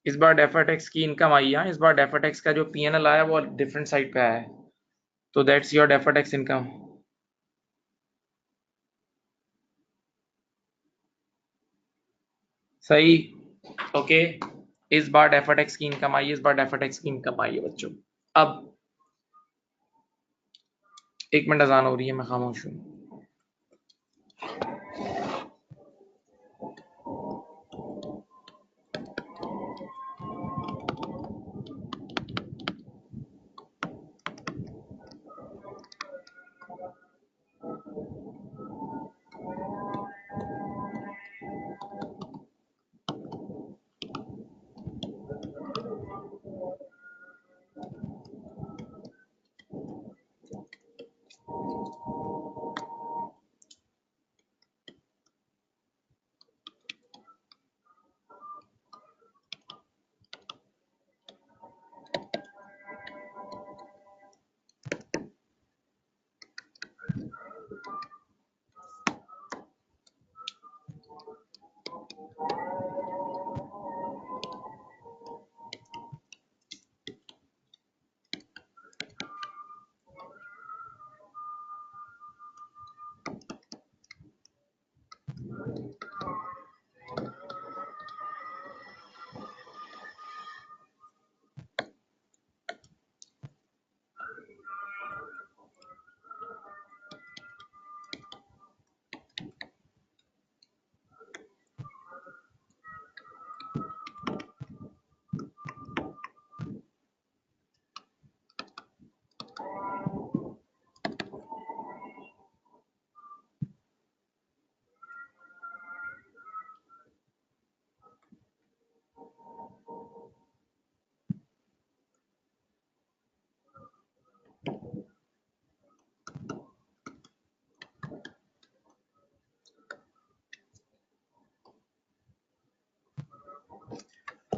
इस बार डेफर टैक्स की इनकम आई है, इस बार डेफर टैक्स का जो पीएनएल आया वो डिफरेंट साइड पे आया है, तो that's your defer tax income. सही, ओके, इस बार डेफर टैक्स की इनकम आई है, इस बार डेफर टैक्स की इनकम आई है बच्चों। अब एक मिनट, अजान हो रही है, मैं खामोश हूँ।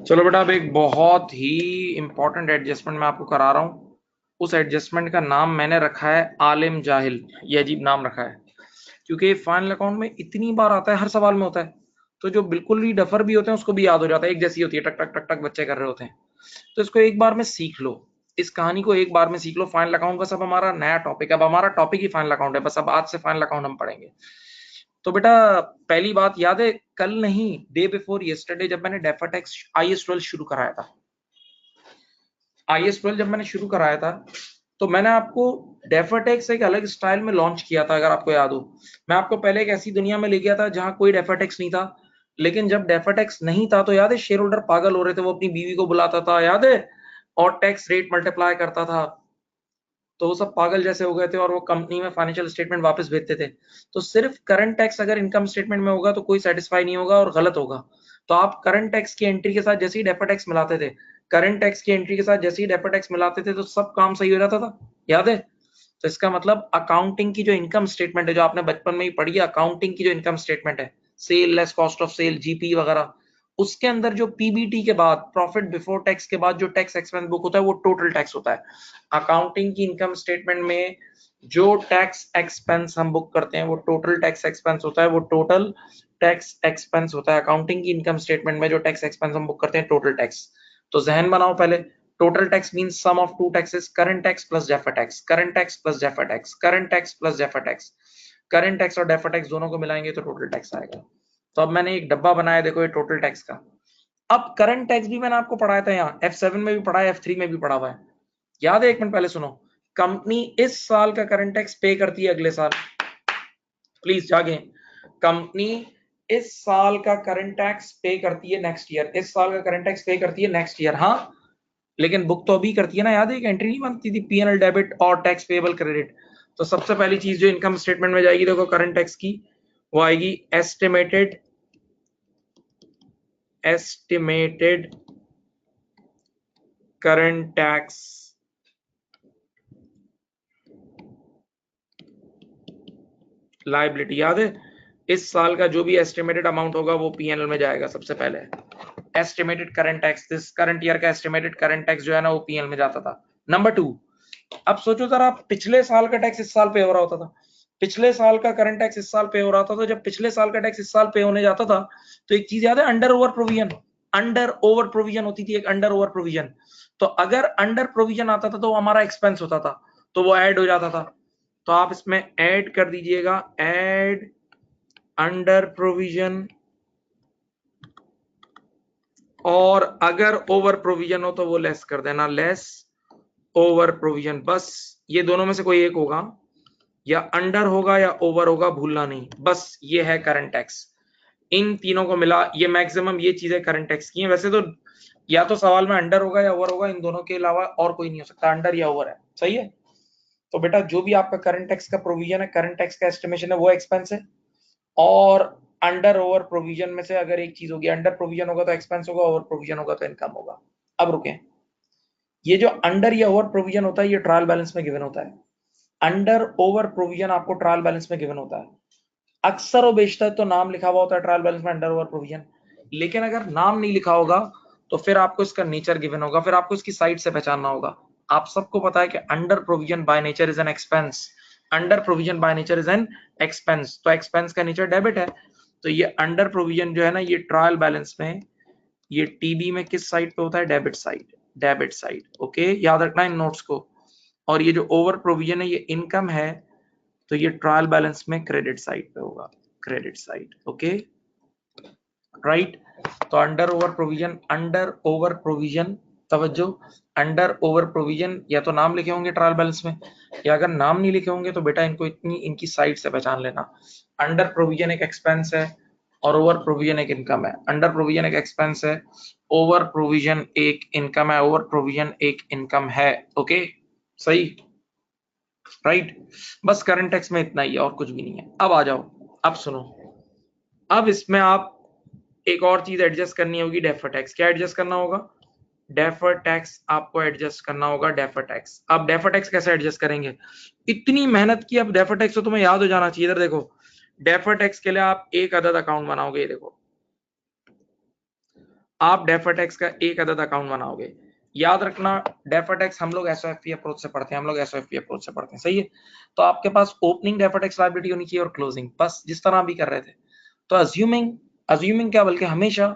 चलो बेटा, अब एक बहुत ही इंपॉर्टेंट एडजस्टमेंट मैं आपको करा रहा हूं। उस एडजस्टमेंट का नाम मैंने रखा है आलिम जाहिल। ये अजीब नाम रखा है क्योंकि फाइनल अकाउंट में इतनी बार आता है, हर सवाल में होता है। तो जो बिल्कुल ही डफर भी होते हैं उसको भी याद हो जाता है, एक जैसी होती है, टक टक टक टक बच्चे कर रहे होते हैं। तो इसको एक बार में सीख लो, इस कहानी को एक बार में सीख लो। फाइनल अकाउंट बस अब हमारा नया टॉपिक, अब हमारा टॉपिक ही फाइनल अकाउंट है, बस अब आज से फाइनल अकाउंट हम पढ़ेंगे। तो बेटा, पहली बात याद है, कल नहीं, डे बिफोर यस्टरडे जब मैंने डेफाटेक्स IAS 12 शुरू कराया था, IAS 12 जब मैंने शुरू कराया था, तो मैंने आपको डेफाटेक्स एक अलग स्टाइल में लॉन्च किया था, अगर आपको याद हो। मैं आपको पहले एक ऐसी दुनिया में ले गया था जहां कोई डेफाटेक्स नहीं था। लेकिन जब डेफाटेक्स नहीं था तो याद है, शेयर होल्डर पागल हो रहे थे, वो अपनी बीवी को बुलाता था, याद है, और टैक्स रेट मल्टीप्लाई करता था। तो वो सब पागल जैसे हो गए थे और वो कंपनी में फाइनेंशियल स्टेटमेंट वापस भेजते थे। तो सिर्फ करंट टैक्स अगर इनकम स्टेटमेंट में होगा तो कोई सेटिस्फाई नहीं होगा और गलत होगा। तो आप करंट टैक्स की एंट्री के साथ जैसे ही डेफर टैक्स मिलाते थे, करंट टैक्स की एंट्री के साथ जैसे ही डेफर टैक्स मिलाते थे, तो सब काम सही हो जाता था। याद है? तो इसका मतलब अकाउंटिंग की जो इनकम स्टेटमेंट है, जो आपने बचपन में ही पढ़ी है, अकाउंटिंग की जो इनकम स्टेटमेंट है, sale less cost of sale, GP वगैरह, उसके अंदर जो पीबीटी के बाद, प्रॉफिट बिफोर टैक्स के बाद जो टैक्स एक्सपेंस बुक होता है, वो टोटल टैक्स होता है। अकाउंटिंग की इनकम स्टेटमेंट में जो टैक्स एक्सपेंस हम बुक करते हैं वो टोटल टैक्स एक्सपेंस होता है, वो टोटल टैक्स एक्सपेंस होता है। अकाउंटिंग की इनकम स्टेटमेंट में जो टैक्स एक्सपेंस हम बुक करते हैं, टोटल टैक्स। तो जहन बनाओ पहले, total tax means sum of two taxes, current tax plus defer tax, current tax plus defer tax, current tax plus defer tax. Current tax और डेफर टैक्स दोनों को मिलाएंगे तो टोटल टैक्स आएगा। तो अब मैंने एक डब्बा बनाया, देखो, ये टोटल टैक्स का। अब करंट टैक्स भी मैंने आपको पढ़ाया था, यहाँ F7 में भी पढ़ा है, F3 में भी पढ़ा हुआ है। याद है? एक मिनट पहले सुनो। कंपनी इस साल का करंट टैक्स पे करती है अगले साल। प्लीज जागे। कंपनी इस साल का करंट टैक्स पे करती है नेक्स्ट ईयर, इस साल का करंट टैक्स पे करती है नेक्स्ट ईयर। हाँ, लेकिन बुक तो अभी करती है ना। याद है? एक एंट्री नहीं बनती थी, P&L डेबिट और टैक्स पेबल क्रेडिट। तो सबसे पहली चीज जो इनकम स्टेटमेंट में जाएगी, देखो, करंट टैक्स की, वो आएगी एस्टिमेटेड करंट टैक्स लायबिलिटी। याद है? इस साल का जो भी एस्टिमेटेड अमाउंट होगा वो P&L में जाएगा सबसे पहले। Estimated current tax, this current year का एस्टिमेटेड करंट टैक्स जो है ना, वो P&L में जाता था। नंबर 2, अब सोचो जरा, पिछले साल का टैक्स इस साल पे हो रहा होता था, पिछले साल का करंट टैक्स इस साल पे हो रहा था। तो जब पिछले साल का टैक्स इस साल पे होने जाता था, तो एक चीज याद है, under over provision. Under over provision होती थी, एक अंडर ओवर प्रोविजन। तो अगर अंडर प्रोविजन आता था तो हमारा एक्सपेंस होता था, तो वो ऐड हो जाता था। तो आप इसमें ऐड कर दीजिएगा, ऐड अंडर प्रोविजन, और अगर ओवर प्रोविजन हो तो वो लेस कर देना, लेस ओवर प्रोविजन। बस ये दोनों में से कोई एक होगा, या अंडर होगा या ओवर होगा, भूलना नहीं। बस ये है करंट टैक्स। इन तीनों को मिला, ये मैक्सिमम ये चीजें करंट टैक्स की हैं। वैसे तो या तो सवाल में अंडर होगा या ओवर होगा, इन दोनों के अलावा और कोई नहीं हो सकता, अंडर या ओवर है। सही है? तो बेटा, जो भी आपका करंट टैक्स का प्रोविजन है, करंट टैक्स का एस्टिमेशन है, वो एक्सपेंस है। और अंडर ओवर प्रोविजन में से अगर एक चीज होगी, अंडर प्रोविजन होगा तो एक्सपेंस होगा, ओवर प्रोविजन होगा तो इनकम होगा। अब रुके, ये जो अंडर या ओवर प्रोविजन होता है, ये ट्रायल बैलेंस में गिवन होता है। अंडर ओवर प्रोविजन आपको ट्रायल बैलेंस में गिवन होता है। अक्सर और बेशतर तो नाम लिखा हुआ होता है ट्रायल बैलेंस में, अंडर ओवर प्रोविजन। लेकिन अगर नाम नहीं लिखा होगा तो फिर आपको इसका नेचर गिवन होगा, फिर आपको इसकी साइड से पहचानना होगा। आप सबको पता है कि under provision by nature is an expense, under provision by nature is an expense. तो एक्सपेंस का नेचर डेबिट है। तो ये अंडर प्रोविजन जो है ना, ये ट्रायल बैलेंस में, ये टीबी में किस साइड पे होता है? Debit side, debit side. Okay, याद रखना इन नोट्स को। और ये जो ओवर प्रोविजन है, ये इनकम है, तो ये ट्रायल बैलेंस में क्रेडिट साइड पे होगा, क्रेडिट साइड। Okay, right. तो under over provision, under over provision, तवज्जो, अंडर ओवर प्रोविजन या तो नाम लिखे होंगे ट्रायल बैलेंस में, या अगर नाम नहीं लिखे होंगे तो बेटा इनको इतनी इनकी साइड से पहचान लेना। अंडर प्रोविजन एक एक्सपेंस है और ओवर प्रोविजन एक इनकम है। अंडर प्रोविजन एक एक्सपेंस है, ओवर प्रोविजन एक इनकम है, ओवर प्रोविजन एक इनकम है। ओके, सही, राइट। बस करंट टैक्स में इतना ही है और कुछ भी नहीं है। अब आ जाओ, अब सुनो, अब इसमें आप एक और चीज एडजस्ट करनी होगी, डेफर टैक्स। क्या एडजस्ट करना होगा? डेफर टैक्स आपको एडजस्ट करना होगा, डेफर टैक्स। अब डेफर टैक्स कैसे एडजस्ट करेंगे? इतनी मेहनत की, अब डेफर टैक्स तो तुम्हें याद हो जाना चाहिए। इधर देखो, डेफर टैक्स के लिए आप एक अदद अकाउंट बनाओगे, ये देखो, आप डेफर्ड टैक्स का एक अदद अकाउंट बनाओगे। याद रखना डेफर्ड टैक्स हम लोग एसओएफपी अप्रोच से पढ़ते हैं, हम लोग एसओएफपी अप्रोच से पढ़ते हैं, सही है। तो आपके पास ओपनिंग डेफर्ड टैक्स लायबिलिटी होनी चाहिए और क्लोजिंग, बस जिस तरह भी कर रहे थे। तो अज्यूमिंग क्या, बल्कि हमेशा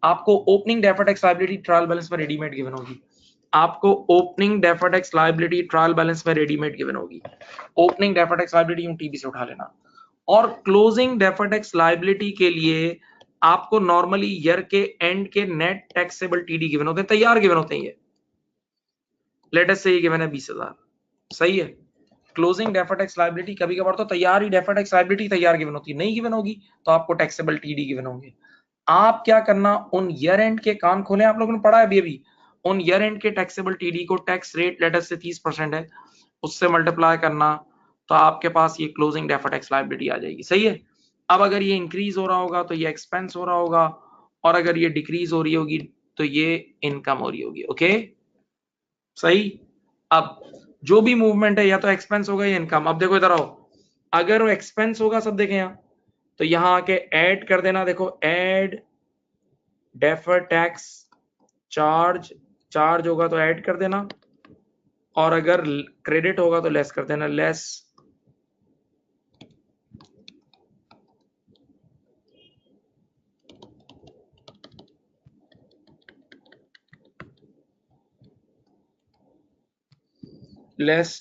आपको opening deferred tax liability trial balance में रेडीमेड गिवन होगी। आपको opening deferred tax liability trial balance में रेडीमेड गिवन होगी। Opening deferred tax liability TB से उठा लेना। और क्लोजिंग डेफर्ड टैक्स लायबिलिटी के लिए आपको नॉर्मली ईयर के एंड के नेट टैक्सेबल टीडी गिवन होते हैं, तैयार गिवन होते हैं। ये लेटेस्ट से ये गिवन है 20,000, सही है। क्लोजिंग डेफर्ड टैक्स लायबिलिटी कभी कभार तो तैयार ही डेफर्ड टैक्स लायबिलिटी तैयार गिवन होती है, नहीं गिवन होगी तो आपको टैक्सेबल टीडी गिवन होंगे। आप क्या करना, उन ईयर एंड के कान खोले, आप लोगों ने पढ़ा है अभी उन ईयर एंड के टैक्सेबल टीडी को टैक्स रेट लेटेस्ट से 30% है, उससे मल्टीप्लाई करना, तो आपके पास ये क्लोजिंग डेफर्ड टैक्स लायबिलिटी आ जाएगी, सही है। अब अगर ये इंक्रीज हो रहा होगा तो ये एक्सपेंस हो रहा होगा, और अगर ये डिक्रीज हो रही होगी तो ये इनकम हो रही होगी, ओके सही। अब जो भी मूवमेंट है या तो एक्सपेंस होगा या इनकम। अब देखो इधर आओ, अगर वो एक्सपेंस होगा, सब देखें यहाँ, तो यहाँ आके ऐड कर देना, देखो ऐड डेफर्ड टैक्स चार्ज होगा तो ऐड कर देना, और अगर क्रेडिट होगा तो लेस कर देना, less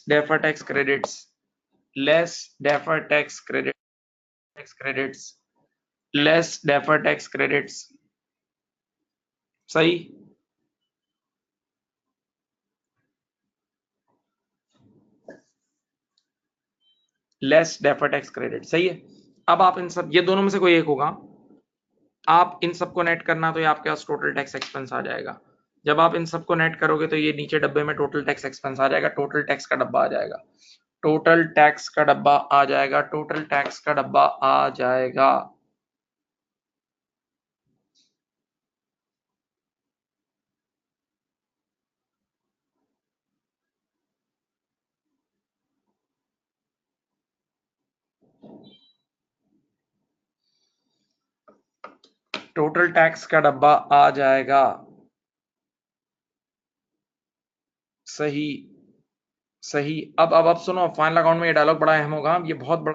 deferred tax credits, less deferred tax credits, less deferred tax credits, सही। लेस डेफर्ड टैक्स क्रेडिट, सही है। अब आप इन सब, ये दोनों में से कोई एक होगा, आप इन सबको नेट करना तो ये आपके पास टोटल टैक्स एक्सपेंस आ जाएगा। जब आप इन सबको नेट करोगे तो ये नीचे डब्बे में टोटल टैक्स एक्सपेंस आ जाएगा, टोटल टैक्स का डब्बा आ जाएगा, टोटल टैक्स का डब्बा आ जाएगा, टोटल टैक्स का डब्बा आ जाएगा। टोटल टैक्स का डब्बा आ जाएगा, सही सही। अब सुनो, फाइनल अकाउंट में ये डायलॉग बड़ा अहम होगा, ये बहुत बड़ा।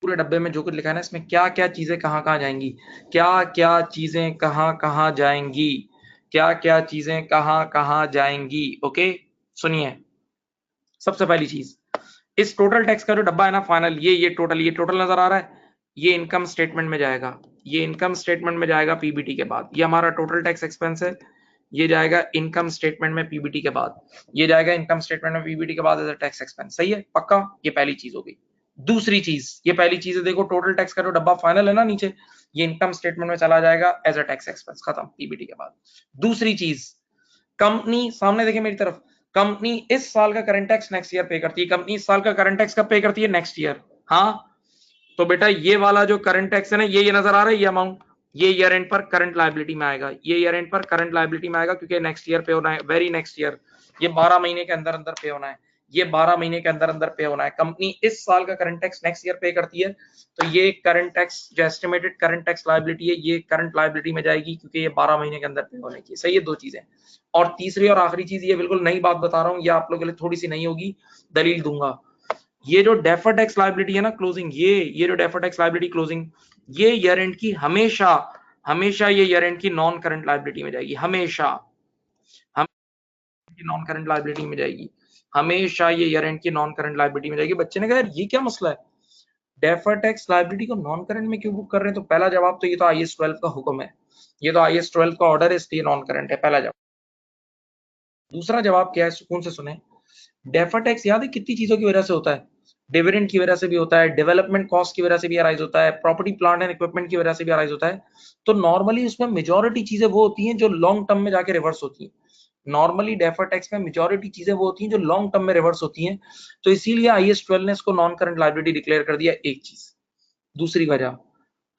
पूरे डब्बे में जो कुछ लिखा है ना, इसमें क्या क्या चीजें कहाँ कहाँ जाएंगी, क्या क्या चीजें कहाँ कहाँ जाएंगी, क्या क्या चीजें कहाँ कहाँ जाएंगी, ओके सुनिए। सबसे पहली चीज, इस टोटल टैक्स का जो डब्बा है ना फाइनल, ये टोटल नजर आ रहा है, ये इनकम स्टेटमेंट में जाएगा, ये इनकम स्टेटमेंट में जाएगा पीबीटी के बाद। ये हमारा टोटल टैक्स एक्सपेंस है, ये जाएगा इनकम स्टेटमेंट में पीबीटी के बाद, ये जाएगा इनकम स्टेटमेंट में पीबीटी के बाद एज अ टैक्स एक्सपेंस, सही है पक्का। ये पहली चीज हो गई। दूसरी चीज, ये पहली चीज है, देखो टोटल टैक्स का जो डब्बा फाइनल है ना नीचे, ये इनकम स्टेटमेंट में चला जाएगा एज अ टैक्स एक्सपेंस, खत्म पीबीटी के बाद। दूसरी चीज, कंपनी सामने देखे मेरी तरफ, कंपनी इस साल का करंट टैक्स नेक्स्ट ईयर पे करती है। कंपनी इस साल का करंट टैक्स कब पे करती है? Next year. हाँ, तो बेटा ये वाला जो करंट टैक्स है ना, ये नजर आ रहा है, ये अमाउंट, ये ईयर एंड पर करंट लायबिलिटी में आएगा, ये ईयर एंड पर करंट लायबिलिटी में आएगा, क्योंकि नेक्स्ट ईयर पे होना है, वेरी नेक्स्ट ईयर। ये 12 महीने के अंदर अंदर पे होना है, ये 12 महीने के अंदर अंदर पे होना है। कंपनी इस साल का करंट टैक्स नेक्स्ट ईयर पे करती है, तो ये करंट टैक्स जो एस्टिमेटेड करंट टैक्स लायबिलिटी है, ये करंट लायबिलिटी में जाएगी, क्योंकि ये 12 महीने के अंदर पे होने की, सही है। दो चीजें। और तीसरी और आखिरी चीज, ये बिल्कुल नई बात बता रहा हूँ, ये आप लोगों के लिए थोड़ी सी नई होगी, दलील दूंगा। ये जो डेफर्ड टैक्स लायबिलिटी है ना क्लोजिंग, ये जो डेफर्ड टैक्स लायबिलिटी क्लोजिंग, ये ईयर एंड की हमेशा हमेशा ये ईयर एंड की नॉन करंट लायबिलिटी में जाएगी, हमेशा हम नॉन करंट लायबिलिटी में जाएगी, हमेशा ये ईयर एंड की नॉन करंट लायबिलिटी में जाएगी। बच्चे ने कहा यार ये क्या मसला है, डेफर्ड टैक्स लायबिलिटी को नॉन करंट में क्यों बुक कर रहे हैं? तो पहला जवाब तो ये तो IAS 12 का हुक्म है, ये तो IAS 12 का ऑर्डर है, इसलिए नॉन करंट है, पहला जवाब। दूसरा जवाब क्या है, सुकून से सुने। डेफर्ड टैक्स याद है कितनी चीजों की वजह से होता है? डिविडेंड की वजह से भी होता है, डेवलपमेंट कॉस्ट की वजह से भी अराइज होता है, प्रॉपर्टी प्लांट एंड इक्विपमेंट की वजह से भी अराइज होता है। तो नॉर्मली उसमें मेजॉरिटी चीजें वो होती हैं जो लॉन्ग टर्म में जाके रिवर्स होती हैं। नॉर्मली डेफर्ड टैक्स में मेजॉरिटी चीजें वो होती हैं जो लॉन्ग टर्म में रिवर्स होती हैं। तो इसीलिए IAS 12 ने इसको नॉन करंट लायबिलिटी डिक्लेयर कर दिया, एक चीज। दूसरी वजह,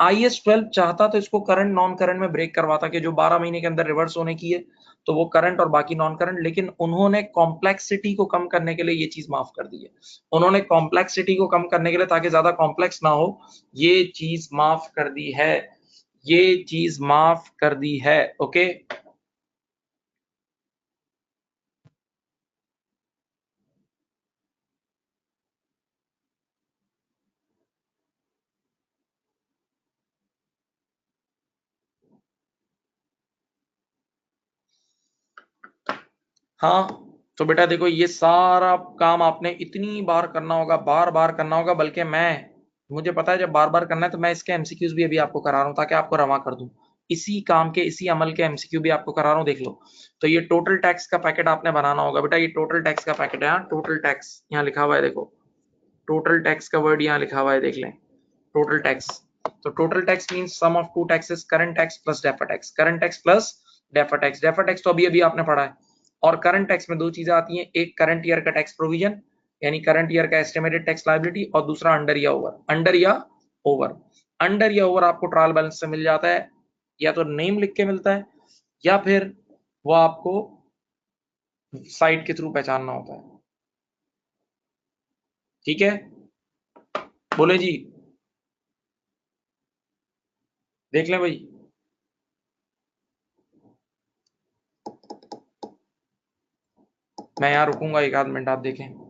IAS 12 चाहता तो इसको करंट नॉन करंट में ब्रेक करवाता कि जो 12 महीने के अंदर रिवर्स होने की है तो वो करंट और बाकी नॉन करंट, लेकिन उन्होंने कॉम्प्लेक्सिटी को कम करने के लिए ये चीज माफ कर दी है। उन्होंने कॉम्प्लेक्सिटी को कम करने के लिए, ताकि ज्यादा कॉम्प्लेक्स ना हो, ये चीज माफ कर दी है। ये चीज माफ कर दी है। ओके, हाँ। तो बेटा देखो, ये सारा काम आपने इतनी बार करना होगा, बार बार करना होगा, बल्कि मुझे पता है जब बार बार करना है तो मैं इसके एमसीक्यूज भी अभी आपको करा रहा हूँ ताकि आपको रवा कर दूं। इसी काम के, इसी अमल के एमसीक्यू भी आपको करा रहा हूँ, देख लो। तो ये टोटल टैक्स का पैकेट आपने बनाना होगा बेटा। ये टोटल टैक्स का पैकेट है, यहाँ टोटल टैक्स यहाँ लिखा हुआ है, देखो टोटल टैक्स का वर्ड यहाँ लिखा हुआ है, देख लें। टोटल टैक्स, तो total tax means sum of two taxes, current tax plus deferred tax, current tax plus deferred tax. Deferred tax तो अभी अभी आपने पढ़ा है। और करंट टैक्स में दो चीजें आती हैं, एक करंट ईयर का टैक्स प्रोविजन यानी करंट ईयर का एस्टिमेटेड टैक्स लायबिलिटी, और दूसरा अंडर या ओवर। अंडर या ओवर, अंडर या ओवर आपको ट्रायल बैलेंस से मिल जाता है, या तो नेम लिख के मिलता है, या फिर वो आपको साइट के थ्रू पहचानना होता है। ठीक है, बोले जी, देख लें भाई। मैं यहाँ रुकूंगा एक आध मिनट, आप देखें।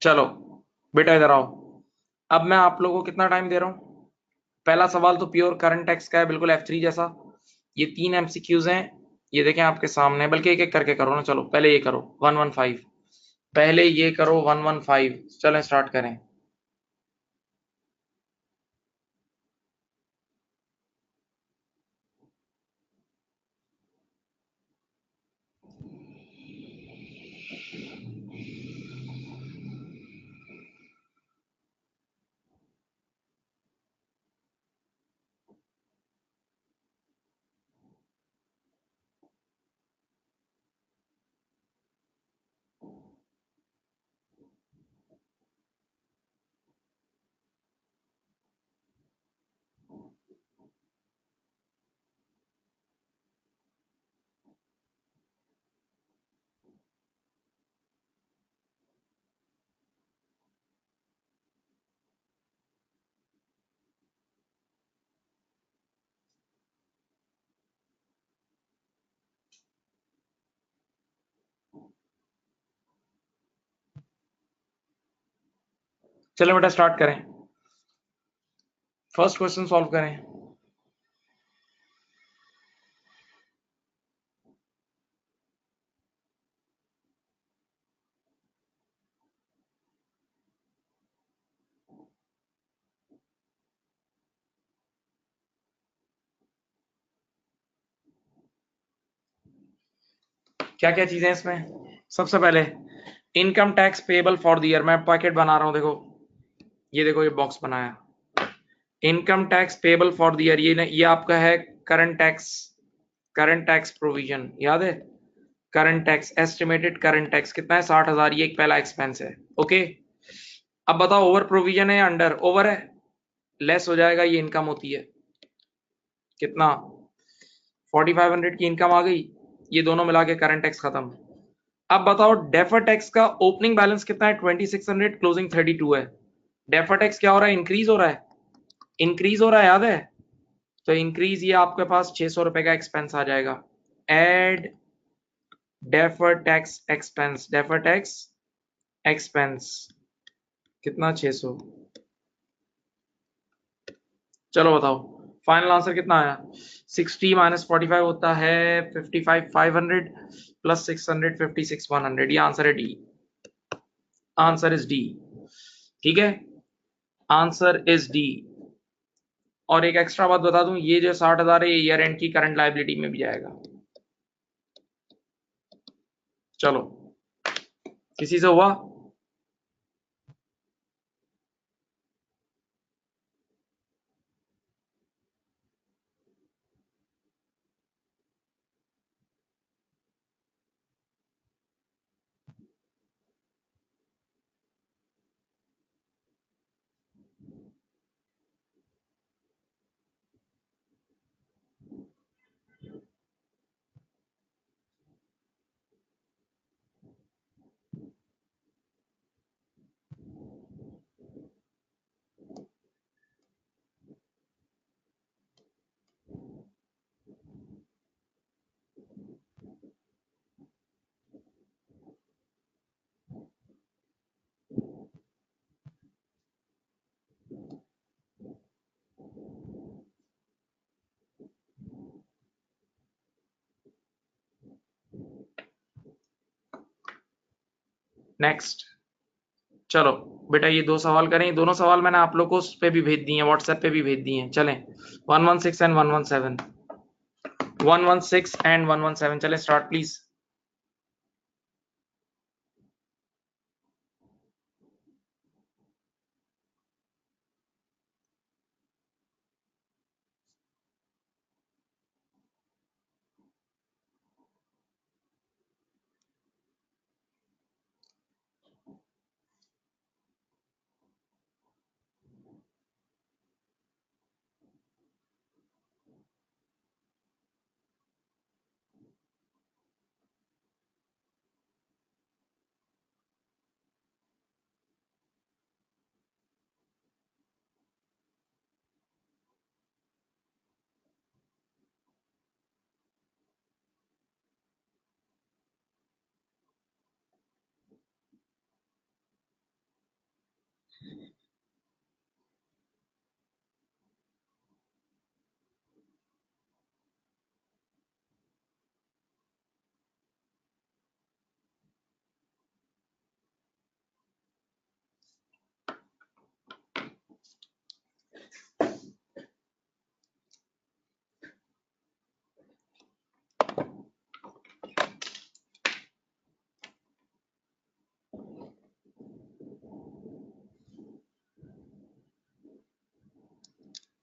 चलो बेटा इधर आओ। अब मैं आप लोगों को कितना टाइम दे रहा हूं। पहला सवाल तो प्योर करंट टैक्स का है, बिल्कुल F3 जैसा। ये 3 एमसीक्यूज हैं, ये देखें आपके सामने, बल्कि एक एक करके करो ना। चलो पहले ये करो 115, पहले ये करो 115। चलें स्टार्ट करें। चलो बेटा स्टार्ट करें, फर्स्ट क्वेश्चन सॉल्व करें। क्या क्या चीजें इसमें, सबसे पहले income tax payable for the year. मैं पैकेट बना रहा हूं, देखो ये, देखो ये बॉक्स बनाया। Income tax payable for the year, ये आपका है current tax, current tax provision याद है। Current tax estimated current tax कितना है, 60,000, ये एक पहला एक्सपेंस है। ओके, अब बताओ ओवर प्रोविजन है या अंडर। ओवर है, लेस हो जाएगा, ये इनकम होती है कितना, 4500 की इनकम आ गई, ये दोनों मिला के करंट टैक्स खत्म। अब बताओ डेफर टैक्स का ओपनिंग बैलेंस कितना है, 2600, क्लोजिंग 32 है। डेफर टैक्स क्या हो रहा है, इंक्रीज हो रहा है, इंक्रीज हो रहा है, याद है। तो इंक्रीज, ये आपके पास 600 रुपए का एक्सपेंस आ जाएगा। Add defer tax expense, defer tax expense कितना, 600। चलो बताओ फाइनल आंसर कितना आया? 60 माइनस 45 होता है 55 500 प्लस 600 56 100। ये आंसर है डी। Answer is D. ठीक है, आंसर इज डी। और एक एक्स्ट्रा बात बता दूं, ये जो 60,000 है ये ईयर एंड की करंट लायबिलिटी में भी जाएगा। चलो, किसी से हुआ? नेक्स्ट। चलो बेटा, ये दो सवाल करें। दोनों सवाल मैंने आप लोग को उस पे भी भेज दिए हैं, व्हाट्सएप पे भी भेज दिए हैं। चलें, 116 एंड 117, 116 एंड 117। चलें स्टार्ट प्लीज।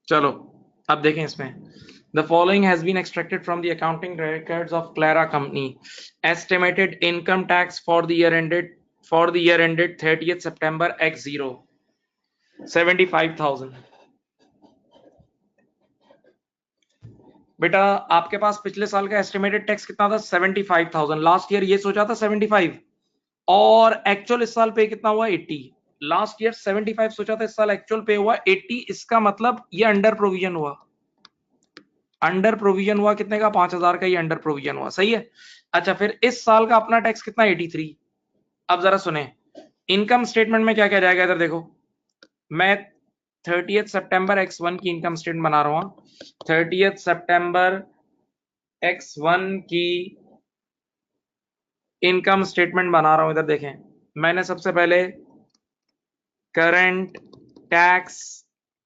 चलो अब देखें इसमें। The following has been extracted from the accounting records of Clara company. Estimated income tax for the year ended 30th September X0 75,000। बेटा आपके पास पिछले साल का एस्टिमेटेड टैक्स कितना था? 75,000। लास्ट ईयर ये सोचा था 75, और एक्चुअल इस साल पे कितना हुआ? 80। लास्ट ईयर 75 सोचा था, इस साल एक्चुअल पे हुआ 80। इसका मतलब ये अंडर प्रोविजन हुआ। अंडर प्रोविजन हुआ कितने का? 5,000 का ये अंडर प्रोविजन हुआ। सही है। अच्छा, फिर इस साल का अपना टैक्स कितना? 83। अब जरा सुने, इनकम स्टेटमेंट में क्या क्या जाएगा इधर देखो। मैं 30th September X1 की इनकम स्टेटमेंट बना रहा हूं। 30th September X1 की इनकम स्टेटमेंट बना रहा हूं। इधर देखें, मैंने सबसे पहले करंट टैक्स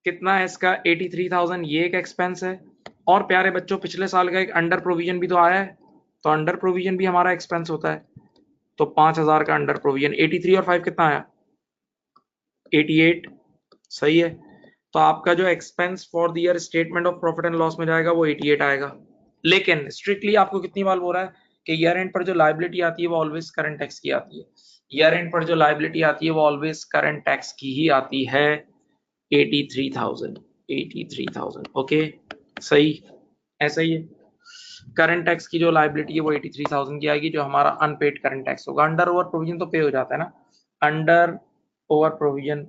कितना है इसका? 83,000। ये एक एक्सपेंस है। और प्यारे बच्चों, पिछले साल का एक अंडर प्रोविजन भी तो आया है, तो अंडर प्रोविजन भी हमारा एक्सपेंस होता है। तो 5,000 का अंडर प्रोविजन। 83 और 5 कितना आया? 88। सही है। तो आपका जो expense for the year statement of profit and loss में जाएगा वो 88 आएगा। लेकिन स्ट्रिक्टली आपको कितनी बार बोल रहा है कि ईयर एंड पर जो लायबिलिटी आती है वो ऑलवेज करंट टैक्स की आती है। ईयर एंड पर जो लायबिलिटी आती है वो ऑलवेज करंट टैक्स की ही आती है। 83,000, 83,000। ओके, सही, ऐसा ही है। करंट टैक्स की जो लायबिलिटी है वो 83,000 की आएगी, जो हमारा अनपेड करंट टैक्स होगा। अंडर ओवर प्रोविजन तो पे हो जाता है ना, अंडर ओवर प्रोविजन।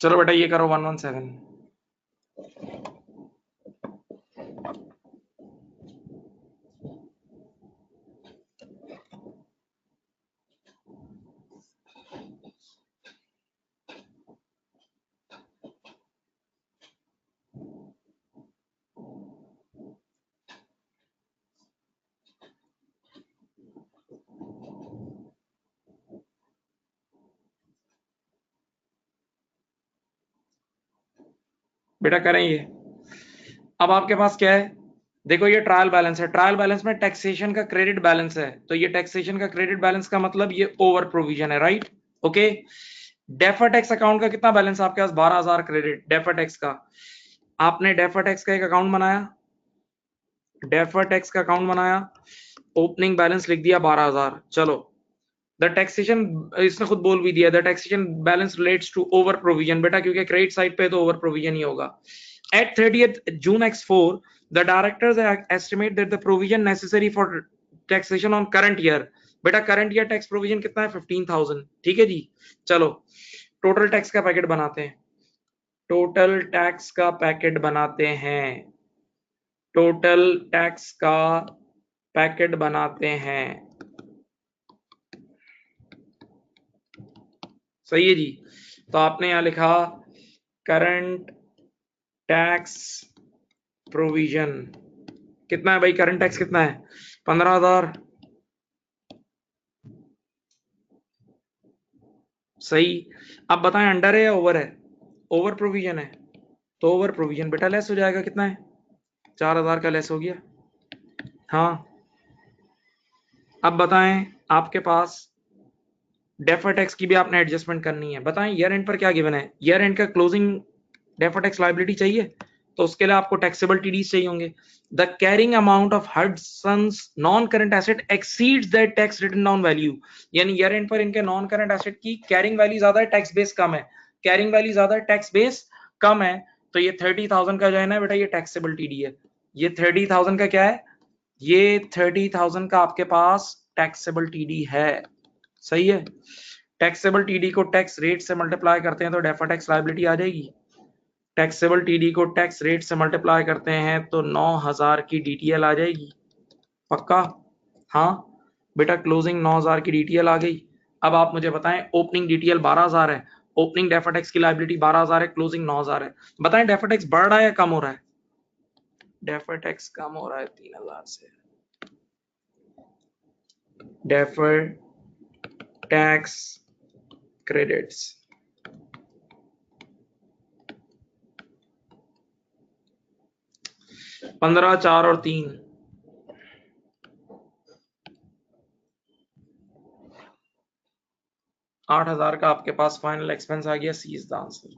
चलो बेटा ये करो 117। बेटा करें ये। अब आपके पास क्या है, देखो ये ट्रायल बैलेंस है, ट्रायल बैलेंस में टैक्सेशन का क्रेडिट बैलेंस है, तो ये टैक्सेशन का क्रेडिट बैलेंस का मतलब ये ओवर प्रोविजन है, right. Okay. Defer tax account का कितना बैलेंस आपके पास, 12,000 क्रेडिट डेफर टैक्स का। आपने डेफर टैक्स का एक अकाउंट बनाया, डेफर टैक्स का अकाउंट बनाया, ओपनिंग बैलेंस लिख दिया 12,000। चलो द टैक्सेशन, इसने खुद बोल भी दिया, the taxation balance relates to over provision बेटा, क्योंकि क्रेडिट साइड पे तो ओवर प्रोविजन ही होगा। At 30th June X4 the directors estimate that the provision necessary for taxation on current year, बेटा करंट ईयर टैक्स प्रोविजन कितना है, 15,000। ठीक है जी। चलो टोटल टैक्स का पैकेट बनाते हैं, टोटल टैक्स का पैकेट बनाते हैं, टोटल टैक्स का पैकेट बनाते हैं। सही है जी। तो आपने यहां लिखा करंट टैक्स प्रोविजन कितना है भाई, करंट टैक्स कितना है, 15,000। सही। अब बताएं अंडर है या ओवर है, ओवर प्रोविजन है, तो ओवर प्रोविजन बेटा लेस हो जाएगा, कितना है, 4,000 का लेस हो गया। हाँ। अब बताएं आपके पास डेफर टैक्स की भी आपने एडजस्टमेंट करनी है, बताएं ईयर एंड पर क्या गिवन है, ईयर एंड का क्लोजिंग डेफर टैक्स लायबिलिटी चाहिए, तो उसके लिए आपको टैक्सेबल टीडीज चाहिए होंगे। The carrying amount of Hudson's non current asset exceeds that tax written down value, यानी ईयर एंड पर इनके नॉन करंट एसेट की कैरिंग वैल्यू ज्यादा है, टैक्स बेस कम है, कैरिंग वैल्यू ज्यादा है, टैक्स बेस कम है, तो ये 30,000 का जो है ना बेटा, ये टैक्सेबल टीडी है। ये 30,000 का क्या है, ये 30,000 का आपके पास टैक्सेबल टीडी है। सही है। टैक्सेबल टीडी को टैक्स रेट से मल्टीप्लाई करते हैं तो डेफर टैक्स लायबिलिटी आ जाएगी, टैक्सेबल टीडी को टैक्स रेट से मल्टीप्लाई करते हैं तो 9,000 की डीटीएल आ जाएगी। पक्का। हाँ बेटा क्लोजिंग 9,000 की डीटीएल आ गई। अब आप मुझे बताएं ओपनिंग डीटीएल 12,000 है, ओपनिंग डेफर टैक्स की लायबिलिटी 12,000 है, क्लोजिंग 9,000 है, बताएं डेफर टैक्स बढ़ रहा है या कम हो रहा है, डेफर टैक्स कम हो रहा है 3,000 से, डेफर टैक्स क्रेडिट्स 15, 4 और 3, 8,000 का आपके पास फाइनल एक्सपेंस आ गया, सी इज द आंसर।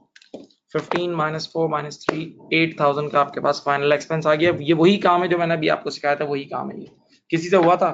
15 -4 -3 8,000 का आपके पास फाइनल एक्सपेंस आ गया। ये वही काम है जो मैंने अभी आपको सिखाया था, वही काम है ये। किसी से हुआ था?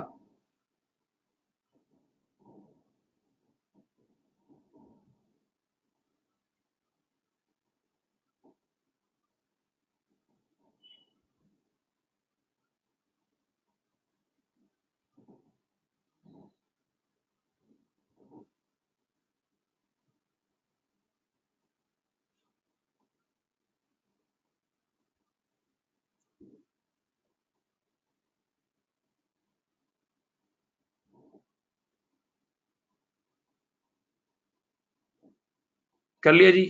कर लिया जी।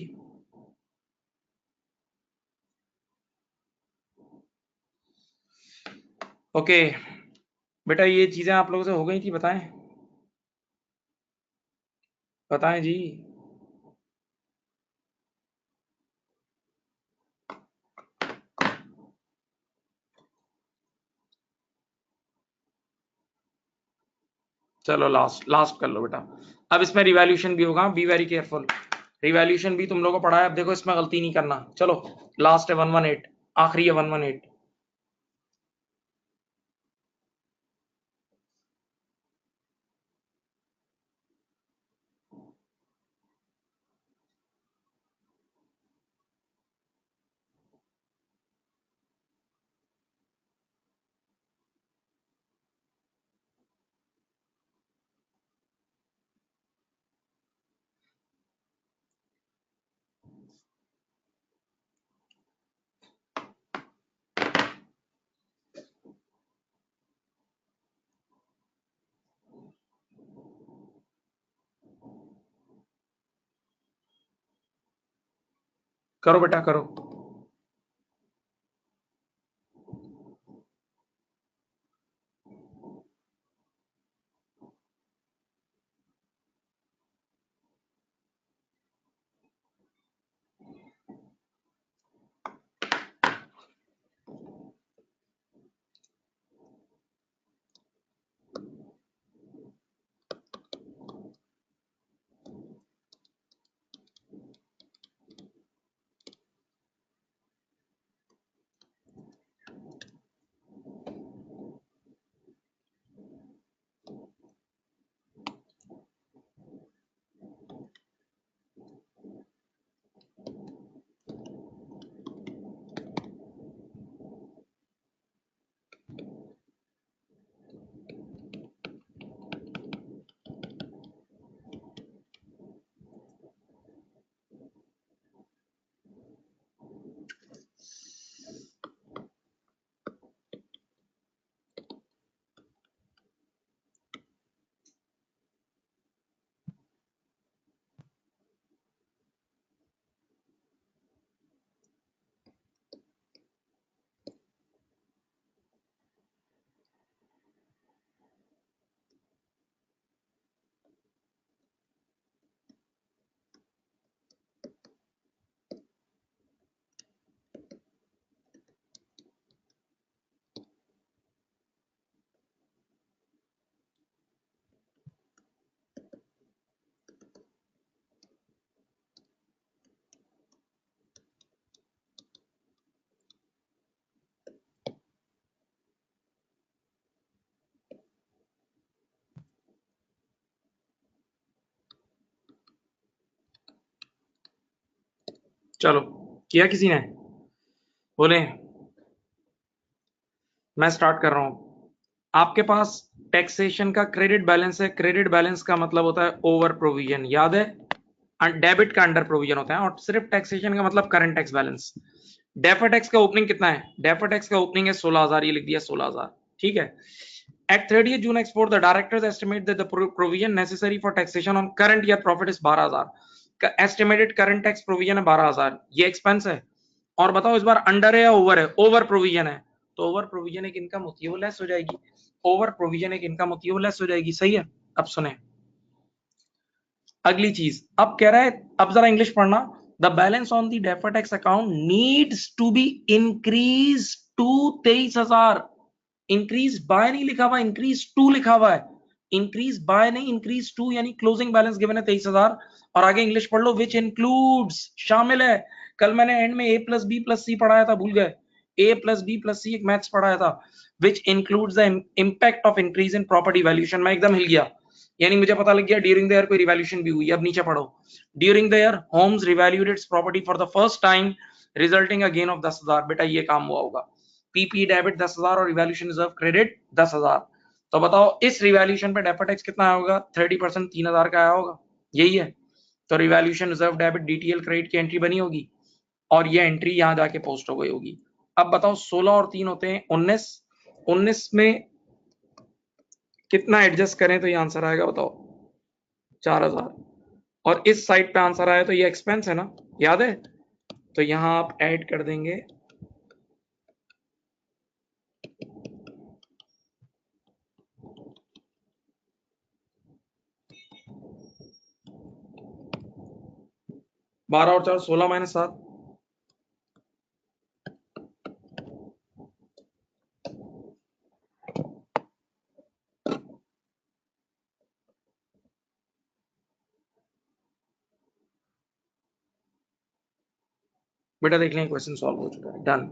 ओके बेटा ये चीजें आप लोगों से हो गई थी, बताएं, बताएं जी। चलो लास्ट लास्ट कर लो बेटा। अब इसमें रिवैल्यूएशन भी होगा, बी वेरी केयरफुल, रिवैल्यूएशन भी तुम लोगों को पढ़ा है, अब देखो इसमें गलती नहीं करना। चलो लास्ट है 118, आखिरी है 118। करो बेटा करो। चलो किया किसी ने? बोले मैं स्टार्ट कर रहा हूं। आपके पास टैक्सेशन का क्रेडिट बैलेंस है। क्रेडिट बैलेंस का मतलब होता है ओवर प्रोविजन, याद है? डेबिट का अंडर प्रोविजन होता है, और सिर्फ टैक्सेशन का मतलब current tax balance. Defer tax का ओपनिंग कितना है? डेफर टैक्स का ओपनिंग है 16,000, ये लिख दिया 16,000, ठीक है। At 30th June export, the directors estimate that the provision necessary for taxation on current year profit is 12,000। Estimated current tax provision है 12,000, ये एक्सपेंस है। और बताओ इस बार अंडर है या ओवर है? ओवर प्रोविजन है, तो ओवर प्रोविजन एक इनकम होती है, वो लेस हो जाएगी। ओवर प्रोविजन एक इनकम होती है, वो लेस हो जाएगी, सही है। अब सुने अगली चीज, अब कह रहा है, अब जरा इंग्लिश पढ़ना। The balance on the deferred tax account needs to be increase to 23,000। Increase by नहीं लिखा हुआ, इंक्रीज टू लिखा हुआ है। इंक्रीज बाय नहीं, इंक्रीज टू, यानी क्लोजिंग बैलेंस गिवन है 23,000। और आगे इंग्लिश पढ़ लो, विच इंक्लूड्स, शामिल है। कल मैंने एंड में A plus B plus C पढ़ाया था, भूल गए? A plus B plus C एक मैथ्स पढ़ाया था। Which includes the impact of increase in property valuation. मैं एकदम हिल गया, यानी मुझे पता लग गया ड्यूरिंग द ईयर कोई रिवैल्यूएशन भी हुई। अब नीचे पढ़ो, during the year Holmes revalued its property for the first time resulting a gain of 10,000। बेटा ये काम हुआ होगा, पीपी डेबिट 10,000 और रिवैल्यूएशन रिजर्व क्रेडिट 10,000। तो बताओ इस रिवैल्यूएशन पे डेफर टैक्स कितना आया होगा? 30%, 3,000 का आया होगा, यही है। तो revaluation reserve debit DTL credit की एंट्री बनी होगी, और ये एंट्री यहां जाके पोस्ट हो गई होगी। अब बताओ 16 और 3 होते हैं 19। 19 में कितना एडजस्ट करें तो ये आंसर आएगा? बताओ 4,000। और इस साइड पे आंसर आया तो ये एक्सपेंस है ना, याद है? तो यहां आप ऐड कर देंगे 12 और 4 16 माइनस 7। बेटा देख लें, क्वेश्चन सॉल्व हो चुका है, डन।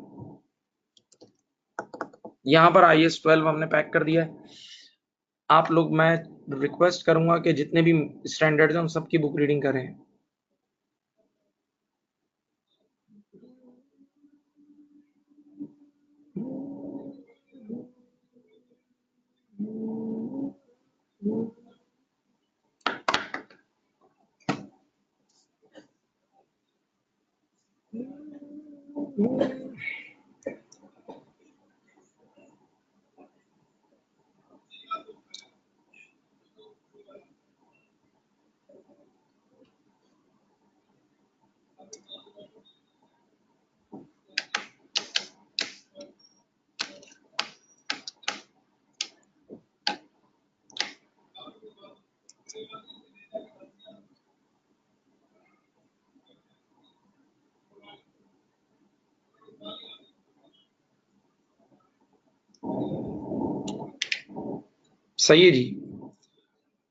यहां पर IAS 12 हमने पैक कर दिया है। आप लोग, मैं रिक्वेस्ट करूंगा कि जितने भी स्टैंडर्ड्स हैं उन सबकी बुक रीडिंग करें। सही है जी।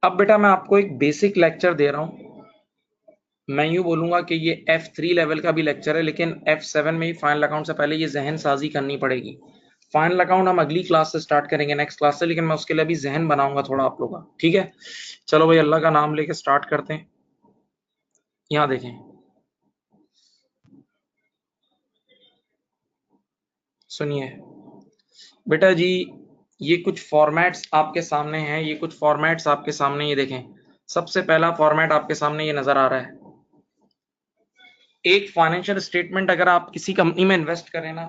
अब बेटा मैं आपको एक बेसिक लेक्चर दे रहा हूं। मैं यूं बोलूंगा कि ये F3 लेवल का भी लेक्चर है, लेकिन F7 में ही फाइनल अकाउंट से पहले ये जहन साजी करनी पड़ेगी। फाइनल अकाउंट हम अगली क्लास से स्टार्ट करेंगे, नेक्स्ट क्लास से, लेकिन मैं उसके लिए अभी जहन बनाऊंगा थोड़ा आप लोगों का, ठीक है। चलो भाई, अल्लाह का नाम लेके स्टार्ट करते हैं। यहाँ देखें, सुनिए बेटा जी, ये कुछ फॉर्मेट्स आपके सामने हैं, ये कुछ फॉर्मेट्स आपके सामने, ये देखें। सबसे पहला फॉर्मेट आपके सामने ये नजर आ रहा है। एक फाइनेंशियल स्टेटमेंट, अगर आप किसी कंपनी में इन्वेस्ट करें ना,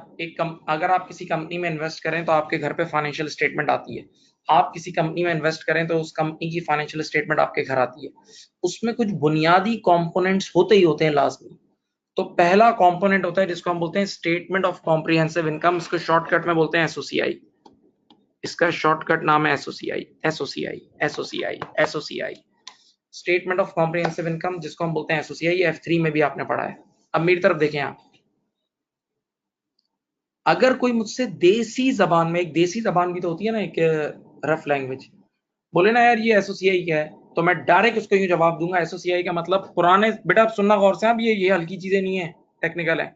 अगर आप किसी कंपनी में इन्वेस्ट करें तो आपके घर पे फाइनेंशियल स्टेटमेंट आती है। आप किसी कंपनी में इन्वेस्ट करें तो उस कंपनी की फाइनेंशियल स्टेटमेंट आपके घर आती है। उसमें कुछ बुनियादी कंपोनेंट्स होते ही होते हैं लाजमी। तो पहला कंपोनेंट होता है जिसको हम बोलते हैं स्टेटमेंट ऑफ कॉम्प्रिहेंसिव इनकम, इसको शॉर्टकट में बोलते हैं एसओसीआई। इसका शॉर्टकट नाम है SOCI, SOCI, SOCI, SOCI. Statement of comprehensive income, जिसको हम बोलते हैं एसओसीआई, F3 में भी आपने पढ़ा है। अब मेरी तरफ देखें आप। अगर कोई मुझसे देसी जबान में, एक देसी जबान भी तो होती है ना, एक रफ लैंग्वेज, बोले ना यार ये एसओसीआई क्या है, तो मैं डायरेक्ट उसको यूं जवाब दूंगा, एसओसीआई का मतलब पुराने, बेटा आप सुनना गौर से, आप ये हल्की चीजें नहीं है, टेक्निकल है।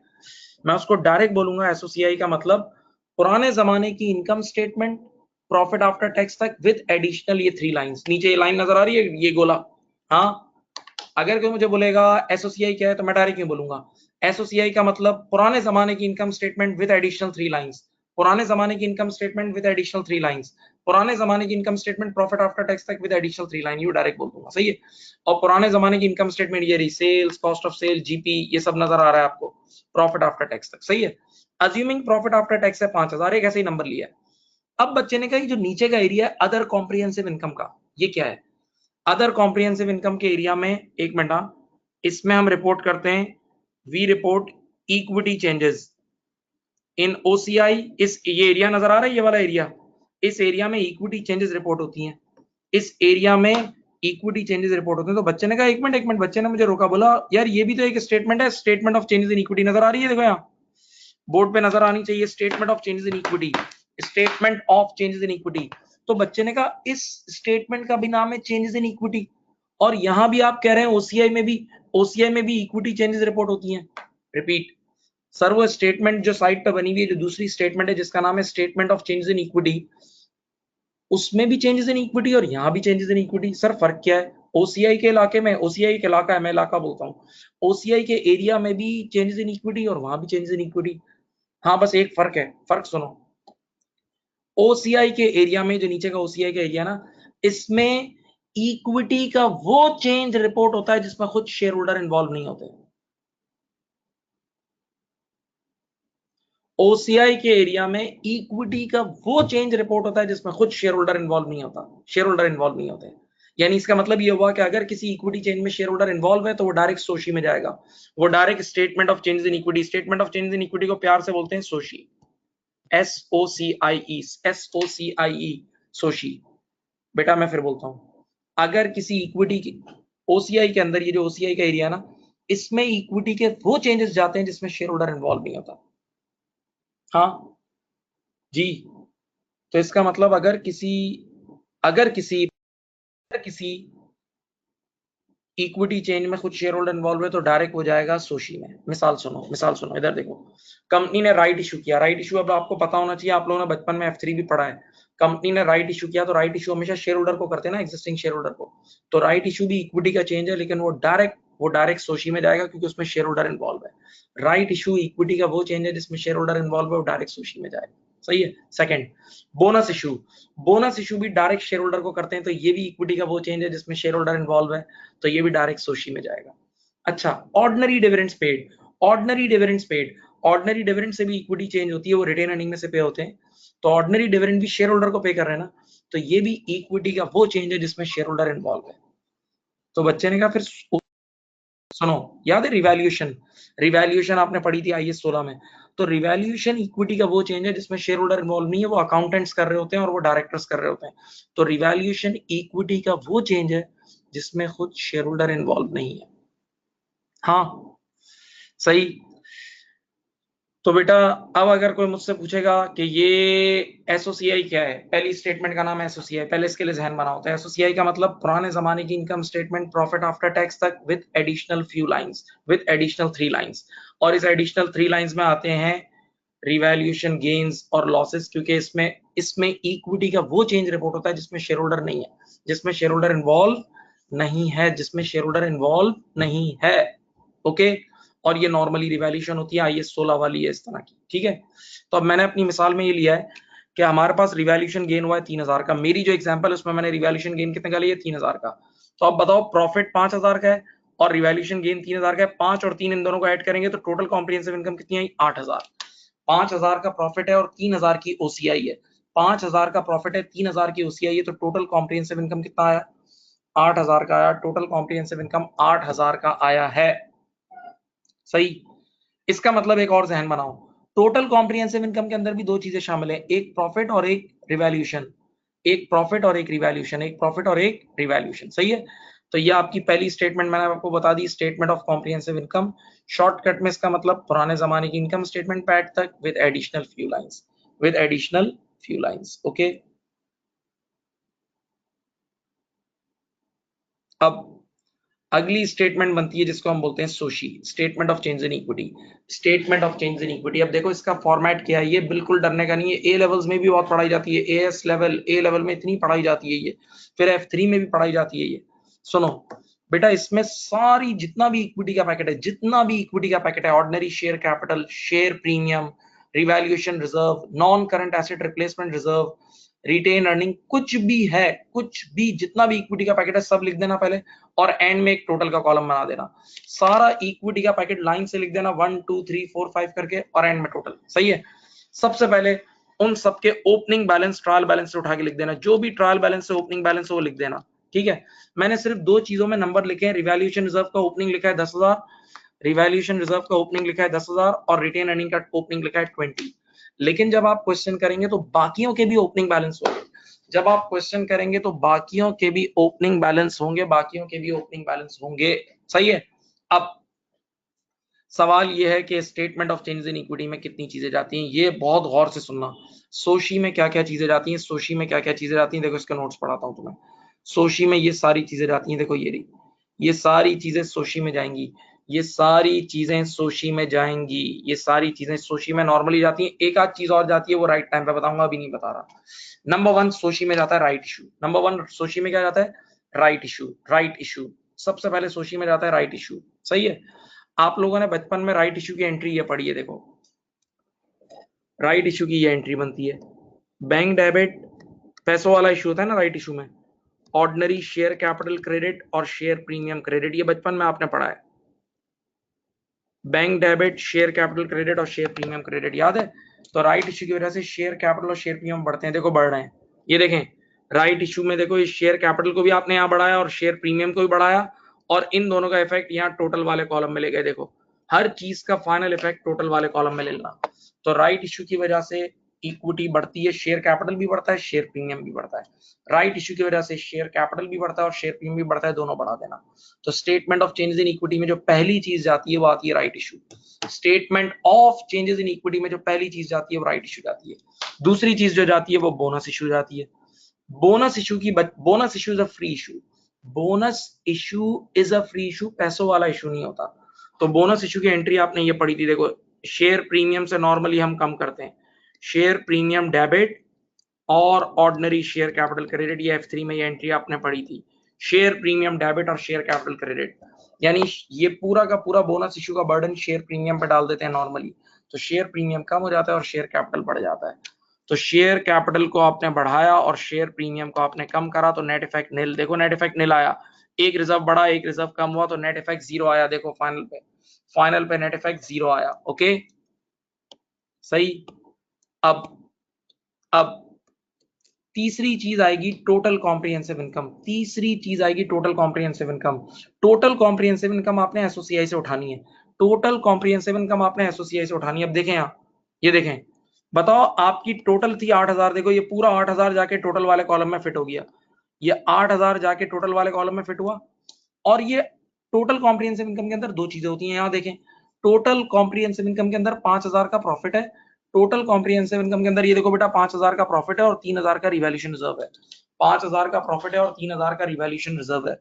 मैं उसको डायरेक्ट बोलूंगा, एसओसीआई का मतलब पुराने जमाने की income statement, profit after tax तक, विद एडिशनल ये 3 लाइंस। नीचे ये लाइन नजर आ रही है, ये गोला। हाँ, अगर कोई मुझे बोलेगा एसओसीआई क्या है, तो मैं डायरेक्ट क्यों बोलूंगा, एसओसीआई का मतलब पुराने जमाने की income statement with additional 3 lines, पुराने जमाने की income statement with additional 3 lines, पुराने जमाने की income statement profit after tax तक with additional 3 line, you direct बोल दूंगा, सही है। और पुराने जमाने की इनकम स्टेटमेंट ये रही, sales, cost of sale, GP, ये सब नजर आ रहा है आपको, प्रॉफिट आफ्टर टैक्स तक, सही है। अज्यूमिंग प्रॉफिट आफ्टर टैक्स है 5,000, एक ऐसे ही नंबर लिया। अब बच्चे ने कहा कि जो नीचे का एरिया है अदर कॉम्प्रिहेंसिव इनकम का, ये क्या है। अदर कॉम्प्रिहेंसिव इनकम के एरिया में, एक मिनट, इसमें हम रिपोर्ट करते हैं, we report equity changes in OCI. इस ये एरिया नजर आ रहा है, ये वाला एरिया, इस एरिया में इक्विटी चेंजेस रिपोर्ट होती हैं, इस एरिया में इक्विटी चेंजेस रिपोर्ट होते हैं। तो बच्चे ने कहा एक मिनट, बच्चे ने मुझे रोका, बोला यार ये भी तो एक स्टेटमेंट है, statement of changes in equity नजर आ रही है, देखो यहाँ बोर्ड पे नजर आनी चाहिए, statement of changes in equity, statement of changes in equity. तो बच्चे ने कहा इस स्टेटमेंट का भी नाम है चेंजेस इन इक्विटी, और यहां भी आप कह रहे हैं ओसीआई में भी इक्विटी चेंजेस रिपोर्ट होती हैं। रिपीट सर, वो स्टेटमेंट जो साइट पे बनी हुई है, जो दूसरी स्टेटमेंट है जिसका नाम है statement of changes in equity, उसमें भी चेंजेस इन इक्विटी और यहां भी चेंजेस इन इक्विटी, सर फर्क क्या है। ओसीआई के इलाके में, ओसीआई के इलाका है, मैं इलाका बोलता हूँ, ओसीआई के एरिया में भी चेंजेस इन इक्विटी और वहां भी चेंजेस इन इक्विटी। हाँ, बस एक फर्क है, फर्क सुनो। ओसीआई के एरिया में, जो नीचे का ओसीआई का एरिया ना, इसमें इक्विटी का वो चेंज रिपोर्ट होता है जिसमें खुद शेयर होल्डर इन्वॉल्व नहीं होते। ओसीआई के एरिया में इक्विटी का वो चेंज रिपोर्ट होता है जिसमें खुद शेयर होल्डर इन्वॉल्व नहीं होता, शेयर होल्डर इन्वॉल्व नहीं होते। यानी इसका मतलब ये हुआ कि अगर किसी इक्विटी चेंज में शेयर होल्डर इन्वॉल्व है तो वो डायरेक्ट सोशी में जाएगा, वो direct statement of changes in equity, statement of changes in equity को प्यार से बोलते हैं सोशी, SOCIE, SOCIE, सोशी। बेटा मैं फिर बोलता हूं, अगर किसी इक्विटी की, ओसीआई के अंदर, ये जो ओसीआई का एरिया ना, इसमें इक्विटी के वो चेंजेस जाते हैं जिसमें शेयर होल्डर इन्वॉल्व नहीं होता। हाँ जी। तो इसका मतलब अगर किसी अगर किसी इक्विटी चेंज में कुछ शेयर होल्डर इन्वॉल्व है तो डायरेक्ट हो जाएगा सोशी में। मिसाल सुनो, इधर देखो, कंपनी ने राइट इशू किया, राइट इशू अब आपको पता होना चाहिए, आप लोगों ने बचपन में F3 भी पढ़ा है। कंपनी ने राइट इशू किया, तो राइट इशू हमेशा शेयर होल्डर को करते हैं ना, एग्जिस्टिंग शेयर होल्डर को। तो राइट इशू भी इक्विटी का चेंज है, लेकिन वो डायरेक्ट सोशी में जाएगा क्योंकि उसमें शेयर होल्डर इन्वॉल्व है। राइट इशू इक्विटी का वो चेंज है जिसमें शेयर होल्डर इन्वॉल्व है, वो डायरेक्ट सोशी में जाएगा, सही है। सेकंड, बोनस इशू भी डायरेक्ट शेयर होल्डर को करते हैं, तो ये भी इक्विटी का वो चेंज है जिसमें शेयर होल्डर इन्वॉल्व है, तो ये भी डायरेक्ट सोशी में जाएगा। अच्छा, ordinary dividends paid, ordinary dividend से भी इक्विटी चेंज होती है, वो रिटेन अर्निंग में से पे होते हैं, तो ऑर्डिनरी डिविडेंड भी शेयर होल्डर को पे कर रहे हैं ना, तो ये भी इक्विटी का वो चेंज है जिसमें शेयर होल्डर इन्वॉल्व है। तो बच्चे ने कहा फिर सुनो, याद है रिवैल्यूएशन आपने पढ़ी थी IAS 16 में। तो रिवैल्यूएशन इक्विटी का वो चेंज है जिसमें शेयर होल्डर इन्वॉल्व नहीं है, वो अकाउंटेंट्स कर रहे होते हैं और वो डायरेक्टर्स कर रहे होते हैं। तो रिवैल्यूएशन इक्विटी का वो चेंज है जिसमें खुद शेयर होल्डर इन्वॉल्व नहीं है। हाँ सही। तो बेटा अब अगर कोई मुझसे पूछेगा कि ये एसओसीआई क्या है, पहली स्टेटमेंट का नाम है एसओसीआई, पहले इसके लिए जहन बनाओ। तो एसओसीआई का मतलब पुराने जमाने की income statement profit after tax तक with additional few lines, with additional 3 lines. और इस एडिशनल 3 लाइंस में आते हैं रिवैल्यूएशन गेन्स और लॉसेस, क्योंकि इसमें इक्विटी का वो चेंज रिपोर्ट होता है जिसमें शेयर होल्डर नहीं है, जिसमें शेयर होल्डर इन्वॉल्व नहीं है, जिसमें शेयर होल्डर इन्वॉल्व नहीं है। ओके। और ये नॉर्मली रिवैल्यूएशन होती है आईएस 16 वाली है इस तरह की। ठीक है। तो अब मैंने अपनी मिसाल में ये लिया है कि हमारे पास रिवैल्यूएशन गेन हुआ है 3000 का। मेरी जो एग्जांपल है उसमें मैंने रिवैल्यूएशन गेन कितने का लिया है? 3000 का। तो अब बताओ प्रॉफिट 5000 का है और रिवैल्यूएशन गेन 3000 का है। 5 और 3 इन दोनों को ऐड करेंगे तो टोटल कॉम्प्रिहेंसिव इनकम कितनी आई? 8000। 5000 का प्रॉफिट है और 3000 की ओसीआई है। 5000 का प्रॉफिट है, 3000 की ओसीआई है, तो टोटल कॉम्प्रिहेंसिव इनकम कितना आया? 8000 का आया। टोटल कॉम्प्रिहेंसिव इनकम 8000 का आया है। सही। इसका मतलब एक और जहन बनाओ, टोटल कॉम्प्रिहेंसिव इनकम के अंदर भी दो चीजें शामिल है, एक प्रॉफिट और एक रिवैल्यूएशन। एक प्रॉफिट और एक रिवैल्यूएशन, एक प्रॉफिट और एक रिवैल्यूएशन। सही है। तो ये आपकी पहली स्टेटमेंट मैंने आपको बता दी, statement of comprehensive income. Shortcut में इसका मतलब पुराने जमाने की इनकम स्टेटमेंट पैड तक with additional few lines, with additional few lines. Okay. अब अगली स्टेटमेंट बनती है जिसको हम बोलते हैं SOCIE, statement of change in equity. Statement of change in equity, अब देखो इसका फॉर्मेट क्या है, ये बिल्कुल डरने का नहीं है। ए लेवल्स में भी बहुत पढ़ाई जाती है, एएस लेवल, ए लेवल में इतनी पढ़ाई जाती है ये, फिर F3 में भी पढ़ाई जाती है ये। सुनो बेटा, इसमें सारी जितना भी इक्विटी का पैकेट है, जितना भी इक्विटी का पैकेट है, ordinary share capital, share premium, revaluation reserve, non current asset replacement reserve, retained earning, कुछ भी है, कुछ भी जितना भी इक्विटी का पैकेट है सब लिख देना पहले, और एंड में एक टोटल का कॉलम बना देना। सारा इक्विटी का पैकेट लाइन से लिख देना 1 2 3 4 5 करके, और एंड में टोटल। सही है। सबसे पहले उन सबके ओपनिंग बैलेंस ट्रायल बैलेंस से उठा के लिख देना, जो भी ट्रायल बैलेंस है ओपनिंग बैलेंस है वो लिख देना। ठीक है। मैंने सिर्फ दो चीजों में नंबर लिखे हैं, रिवैल्यूएशन रिजर्व का ओपनिंग लिखा है 10,000, रिवैल्यूएशन रिजर्व का ओपनिंग लिखा है 10,000, और रिटेन अर्निंग का ओपनिंग लिखा है 20। लेकिन जब आप क्वेश्चन करेंगे तो बाकियों के भी ओपनिंग बैलेंस होंगे, जब आप क्वेश्चन करेंगे तो बाकियों के भी ओपनिंग बैलेंस होंगे, बाकियों के भी ओपनिंग बैलेंस होंगे। सही है। अब सवाल ये है कि statement of changes in equity में कितनी चीजें जाती हैं, ये बहुत गौर से सुनना। सोशी में क्या क्या चीजें जाती हैं, सोशी में क्या क्या चीजें जाती हैं, देखो इसके नोट्स पढ़ाता हूं तुम्हें। सोशी में ये सारी चीजें जाती हैं, देखो ये रही, ये सारी चीजें सोशी में जाएंगी, ये सारी चीजें सोशी में जाएंगी, ये सारी चीजें सोशी में नॉर्मली जाती हैं। एक आध चीज और जाती है, वो राइट टाइम पे बताऊंगा, अभी नहीं बता रहा। नंबर 1 सोशी में जाता है राइट इशू। नंबर 1 सोशी में क्या जाता है? Right issue. राइट इशू सबसे पहले सोशी में जाता है, राइट इशू। सही है। आप लोगों ने बचपन में राइट इशू की एंट्री ये पढ़ी है, देखो राइट इशू की ये एंट्री बनती है। बैंक डेबिट पैसों वाला इशू होता है ना राइट इशू में, ऑर्डिनरी शेयर कैपिटल क्रेडिट और शेयर प्रीमियम क्रेडिट, ये बचपन में आपने पढ़ा है। Bank debit, share capital credit और शेयर प्रीमियम क्रेडिट, याद है? तो राइट इशू की वजह से शेयर कैपिटल और शेयर प्रीमियम बढ़ते हैं, देखो बढ़ रहे हैं। ये देखें राइट इशू में, देखो इस शेयर कैपिटल को भी आपने यहाँ बढ़ाया और शेयर प्रीमियम को भी बढ़ाया, और इन दोनों का इफेक्ट यहाँ टोटल वाले कॉलम में ले गए। देखो हर चीज का फाइनल इफेक्ट टोटल वाले कॉलम में ले लेना। तो राइट इशू की वजह से इक्विटी बढ़ती है, शेयर कैपिटल भी बढ़ता है, शेयर प्रीमियम भी बढ़ता है। राइट इशू की वजह से शेयर कैपिटल भी बढ़ता है और शेयर प्रीमियम भी बढ़ता है, दोनों बढ़ा देना। तो statement of changes in equity में जो पहली चीज जाती है वो आती है right issue. Statement of changes in equity में जो पहली चीज जाती है वो राइट इशू जाती है। दूसरी चीज जो जाती है वो बोनस इशू जाती है। Bonus issue is a free issue. Bonus issue is a free issue, पैसों वाला इशू नहीं होता। तो बोनस इशू की एंट्री आपने ये पढ़ी थी, देखो शेयर प्रीमियम से नॉर्मली हम कम करते हैं, शेयर प्रीमियम डेबिट और ऑर्डिनरी शेयर कैपिटल क्रेडिट, ये F3 में ये एंट्री आपने पढ़ी थी। शेयर प्रीमियम डेबिट और शेयर कैपिटल क्रेडिट, यानी ये पूरा का पूरा बोनस इशू का बर्डन शेयर प्रीमियम पे डाल देते हैं नॉर्मली, तो शेयर प्रीमियम कम हो जाता है और शेयर कैपिटल बढ़ जाता है। तो शेयर कैपिटल को आपने बढ़ाया और शेयर प्रीमियम को आपने कम करा, तो नेट इफेक्ट नील। देखो नेट इफेक्ट नील आया, एक रिजर्व बढ़ा एक रिजर्व कम हुआ, तो नेट इफेक्ट जीरो आया। देखो फाइनल पे नेट इफेक्ट जीरो आया। ओके सही। अब तीसरी चीज आएगी टोटल कॉम्प्रिहेंसिव इनकम। तीसरी चीज आएगी total comprehensive income. Total comprehensive income आपने एसओसीआई से उठानी है। टोटल कॉम्प्रिहेंसिव इनकम आपने एसओसीआई से उठानी है। अब देखें यहाँ, ये देखें, बताओ आपकी टोटल थी 8000, देखो ये पूरा 8000 जाके टोटल वाले कॉलम में फिट हो गया। ये 8000 जाके टोटल वाले कॉलम में फिट हुआ। और ये टोटल कॉम्प्रिहेंसिव इनकम के अंदर दो चीजें होती हैं, यहां देखें, टोटल कॉम्प्रिहेंसिव इनकम के अंदर 5000 का प्रॉफिट है। टोटल कॉम्प्रिहेंसिव इनकम के अंदर ये देखो बेटा 5000 का प्रॉफिट है और 3000 का रिवैल्यूएशन रिजर्व है। 5000 का प्रॉफिट है और 3000 का रिवैल्यूएशन रिजर्व है।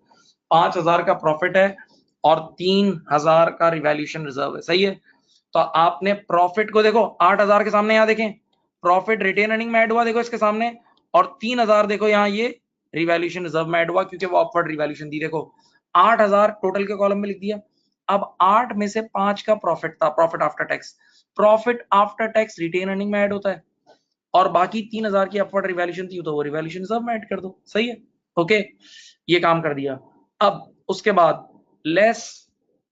5000 का प्रॉफिट है और 3000 का रिवैल्यूएशन रिजर्व है। सही है। तो आपने प्रॉफिट को देखो 8000 के सामने, यहां देखें प्रॉफिट रिटेन अर्निंग में ऐड हुआ देखो इसके सामने, और 3000 देखो यहाँ ये रिवैल्यूएशन रिजर्व में ऐड हुआ क्योंकि वो अपवर्ड रिवैल्यूएशन दी। देखो 8000 टोटल के कॉलम में लिख दिया। अब 8 में से 5 का प्रॉफिट था, profit after tax. Profit after tax retained earning में ऐड होता है और बाकी 3000 की अपवर्ड रिवैल्यूएशन थी तो वो रिवैल्यूएशन रिजर्व में ऐड कर दो। सही है। ओके, ये काम कर दिया। अब उसके बाद लेस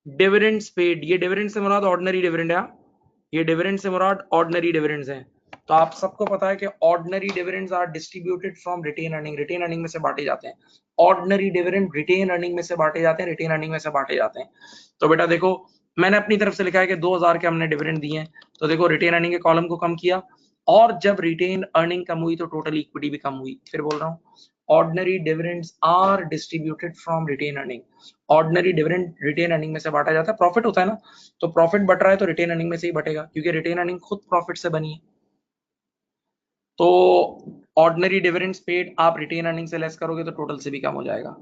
डिविडेंड्स पेड, ये डिविडेंड से मुराद ऑर्डिनरी डिविडेंड है, ये डिविडेंड से मुराद ऑर्डिनरी डिविडेंड्स हैं। तो आप सबको पता है कि ordinary dividends are distributed from retained earning, retained earning में से बांटे जाते हैं। ऑर्डिनरी डिविडेंड रिटेन अर्निंग में से बांटे जाते हैं, रिटेन अर्निंग में से बांटे जाते हैं। तो बेटा देखो मैंने अपनी तरफ से लिखा है कि 2000 के हमने डिविडेंड दिए हैं, तो देखो रिटेन अर्निंग के कॉलम को कम किया और जब रिटेन अर्निंग कम हुई तो टोटल इक्विटी भी कम हुई। फिर बोल रहा हूँ, ordinary dividends are distributed from retained earning. Ordinary dividend retained earning में से बांटा जाता है, प्रॉफिट होता है ना, तो प्रॉफिट बढ़ रहा है तो रिटेन अर्निंग में से ही बटेगा क्योंकि रिटेन अर्निंग खुद प्रॉफिट से बनी है। तो ऑर्डिनरी डिविडेंड्स पेड आप रिटेन अर्निंग से लेस करोगे तो टोटल से भी कम हो जाएगा।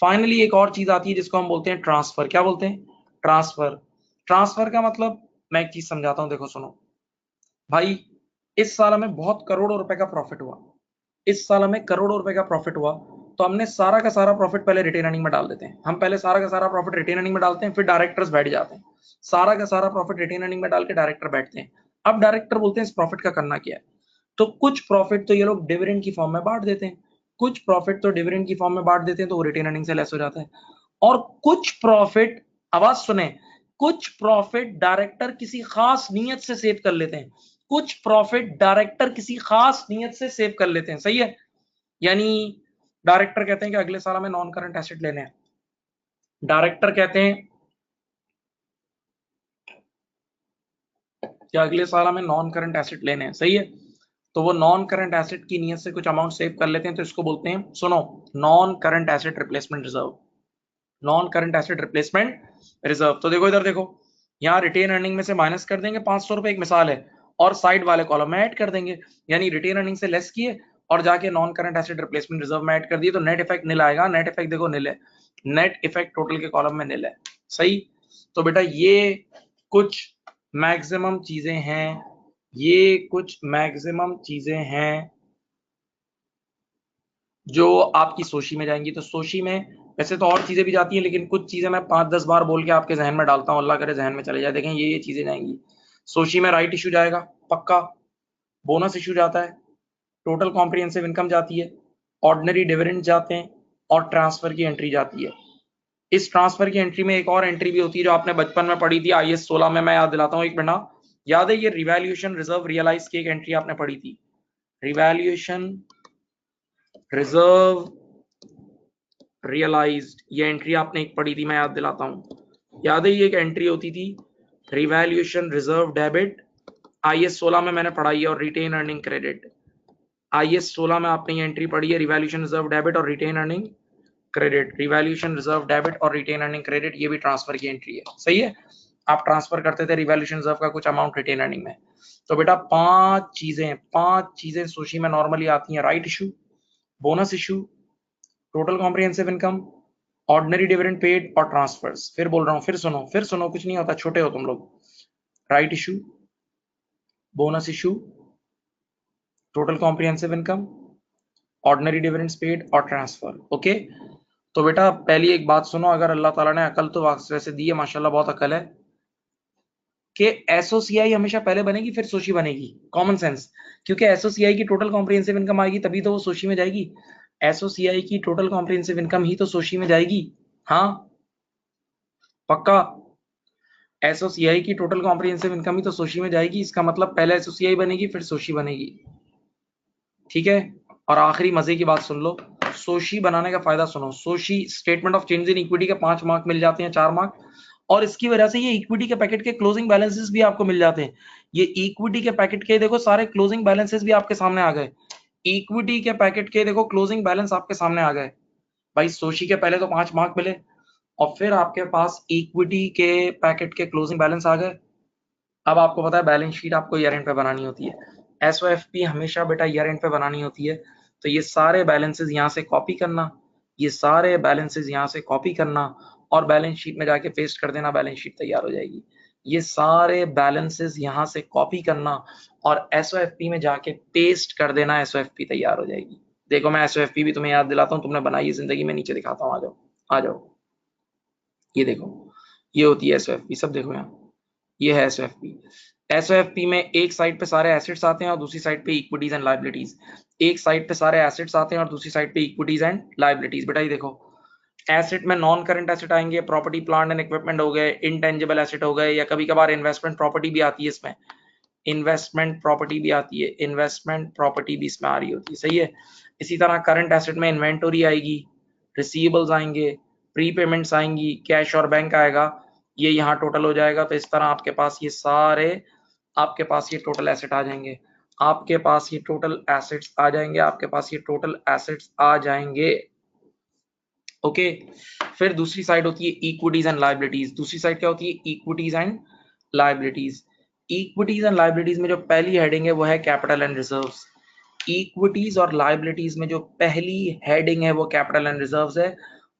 फाइनली एक और चीज आती है जिसको हम बोलते हैं ट्रांसफर। क्या बोलते हैं? ट्रांसफर। ट्रांसफर का मतलब मैं एक चीज समझाता हूं, देखो सुनो भाई, इस साल हमें बहुत करोड़ों रुपए का प्रॉफिट हुआ, इस साल हमें करोड़ों रुपए का प्रॉफिट हुआ, तो हमने सारा का सारा प्रॉफिट पहले रिटेन अर्निंग में डाल देते हैं। हम पहले सारा का सारा प्रॉफिट रिटेन अर्निंग में डालते हैं, फिर डायरेक्टर्स बैठ जाते हैं, सारा का सारा प्रॉफिट रिटेन अर्निंग में डाल के डायरेक्टर बैठते हैं। अब डायरेक्टर बोलते हैं इस प्रॉफिट का करना क्या है, तो कुछ प्रॉफिट तो ये लोग डिविडेंड की फॉर्म में बांट देते हैं, कुछ प्रॉफिट तो डिविडेंड की फॉर्म में बांट देते हैं तो वो रिटेन अर्निंग से लेस हो जाता है। और कुछ प्रॉफिट, आवाज सुने, कुछ प्रॉफिट डायरेक्टर किसी खास नीयत से सेव कर लेते हैं, कुछ प्रॉफिट डायरेक्टर किसी खास नीयत से सेव कर लेते हैं। सही है। यानी डायरेक्टर कहते हैं कि अगले साल हमें नॉन करंट एसेट लेने हैं, डायरेक्टर कहते हैं कि अगले साल हमें नॉन करंट एसेट लेने हैं। सही है। तो वो नॉन करंट एसेट की नीयत से कुछ अमाउंट सेव कर लेते हैं, तो इसको बोलते हैं, सुनो, non current asset replacement reserve. Non current asset replacement reserve. तो देखो इधर देखो, यहाँ रिटेन अर्निंग में से माइनस कर देंगे 500 रुपए, एक मिसाल है, और साइड वाले कॉलम में ऐड कर देंगे, यानी रिटेन अर्निंग से लेस किए और जाके non current asset replacement reserve में ऐड कर दिए, तो नेट इफेक्ट नील आएगा। नेट इफेक्ट देखो नील है, नेट इफेक्ट टोटल के कॉलम में नील है। सही। तो बेटा ये कुछ मैक्सिमम चीजें हैं, ये कुछ मैक्सिमम चीजें हैं जो आपकी सोशी में जाएंगी। तो सोशी में वैसे तो और चीजें भी जाती हैं, लेकिन कुछ चीजें मैं 5-10 बार बोल के आपके जहन में डालता हूं, अल्लाह करे जहन में चले जाए। देखें ये चीजें जाएंगी, सोशी में राइट इशू जाएगा पक्का, बोनस इशू जाता है, टोटल कॉम्प्रिहेंसिव इनकम जाती है, ऑर्डिनरी डिविडेंड जाते हैं और ट्रांसफर की एंट्री जाती है। इस ट्रांसफर की एंट्री में एक और एंट्री भी होती है जो आपने बचपन में पढ़ी थी IAS 16 में, मैं याद दिलाता हूँ एक मिनट। याद है ये रिवैल्यूएशन रिजर्व रियलाइज की एक एंट्री आपने पढ़ी थी, रिवैल्यूएशन रिजर्व रियलाइज्ड, ये एंट्री आपने एक पढ़ी थी, मैं याद दिलाता हूँ। याद है ये एक एंट्री होती थी रिवैल्यूएशन रिजर्व डेबिट, IAS 16 में मैंने पढ़ाई है, और रिटेन अर्निंग क्रेडिट। IAS 16 में आपने ये एंट्री पढ़ी है, रिवैल्यूएशन रिजर्व डेबिट और retained earning credit. Revaluation reserve debit और रिटेन अर्निंग क्रेडिट, ये भी ट्रांसफर की एंट्री है। सही है। आप ट्रांसफर करते थे रिवैल्यूएशन रिजर्व का कुछ अमाउंट रिटेन अर्निंग में। तो बेटा पांच चीजें सोशी में नॉर्मली आती हैं, right issue, bonus issue, total comprehensive income, ordinary dividend paid और ट्रांसफर्स। फिर बोल रहा हूं, फिर सुनो, कुछ नहीं होता, छोटे हो तुम लोग। Right issue, bonus issue, total comprehensive income, ordinary dividends paid और ट्रांसफर। ओके। तो बेटा पहली एक बात सुनो, अगर अल्लाह ताला ने अकल तो वैसे दी है, माशाल्लाह बहुत अकल है, कि एसओसीआई हमेशा पहले बनेगी फिर सोशी बनेगी, कॉमन सेंस, क्योंकि एसओसीआई की टोटल कॉम्प्रिहेंसिव इनकम आएगी तभी तो वो सोशी में जाएगी, एसओसीआई की टोटल कॉम्प्रिहेंसिव इनकम ही तो सोशी में जाएगी। हाँ पक्का, एसओसीआई की टोटल कॉम्प्रिहेंसिव इनकम ही तो सोशी में जाएगी, इसका मतलब पहले एसओसीआई बनेगी फिर सोशी बनेगी। ठीक है। और आखिरी मजे की बात सुन लो, सोशी बनाने का फायदा सुनो, SOCIE statement of change in equity के 5 मार्क मिल जाते हैं, 4 मार्क, और इसकी वजह से ये इक्विटी के पैकेट के क्लोजिंग बैलेंसेस भी आपको मिल जाते हैं। ये इक्विटी के पैकेट के देखो सारे क्लोजिंग बैलेंसेस भी आपके सामने आ गए, इक्विटी के पैकेट के देखो क्लोजिंग बैलेंस आपके सामने आ गए भाई। सोशी के पहले तो 5 मार्क मिले और फिर आपके पास इक्विटी के पैकेट के क्लोजिंग बैलेंस आ गए। अब आपको पता है बैलेंस शीट आपको ईयर एंड पे बनानी होती है, एसओएफपी हमेशा बेटा ईयर एंड पे बनानी होती है। तो ये सारे बैलेंसेस यहाँ से कॉपी करना, ये सारे बैलेंसेस यहाँ से कॉपी करना और बैलेंस शीट में जाके पेस्ट कर देना, बैलेंस शीट तैयार हो जाएगी। ये सारे बैलेंसेस यहाँ से कॉपी करना और एसओएफपी में जाके पेस्ट कर देना, एसओएफपी तैयार हो जाएगी। देखो मैं एसओएफपी भी तुम्हें याद दिलाता हूँ, तुमने बनाई है जिंदगी में, नीचे दिखाता हूँ, आ जाओ आ जाओ। ये देखो, ये होती है एसओएफपी, सब देखो यहाँ, ये है एसओएफपी। एसओएफपी में एक साइड पे सारे एसेट्स आते हैं और दूसरी साइड पे इक्विटीज एंड लायबिलिटीज। एक साइड पे सारे एसेट्स आते हैं और दूसरी साइड पे इक्विटीज एंड लायबिलिटीज। बेटा ये देखो, एसेट में नॉन करंट एसेट आएंगे, प्रॉपर्टी प्लांट एंड इक्विपमेंट हो गए, इनटेंजिबल एसेट हो गए, या कभी कभार इन्वेस्टमेंट प्रॉपर्टी भी आती है इसमें, इन्वेस्टमेंट प्रॉपर्टी भी आती है, इन्वेस्टमेंट प्रॉपर्टी भी इसमें आ रही होती है, सही है। इसी तरह करंट एसेट में इन्वेंटोरी आएगी, रिसीवेबल्स आएंगे, प्रीपेमेंट्स आएंगी, कैश और बैंक आएगा, ये यहाँ टोटल हो जाएगा। तो इस तरह आपके पास ये सारे, आपके पास ये टोटल एसेट आ जाएंगे, आपके पास ये टोटल एसेट्स आ जाएंगे, आपके पास ये टोटल एसेट्स आ जाएंगे। ओके, फिर दूसरी साइड होती है इक्विटीज एंड लायबिलिटीज। दूसरी साइड क्या होती है? Equities and liabilities. Equities and liabilities में जो पहली हेडिंग है वो है कैपिटल एंड रिजर्व्स। इक्विटीज और लायबिलिटीज में जो पहली हेडिंग है वो कैपिटल एंड रिजर्व्स है,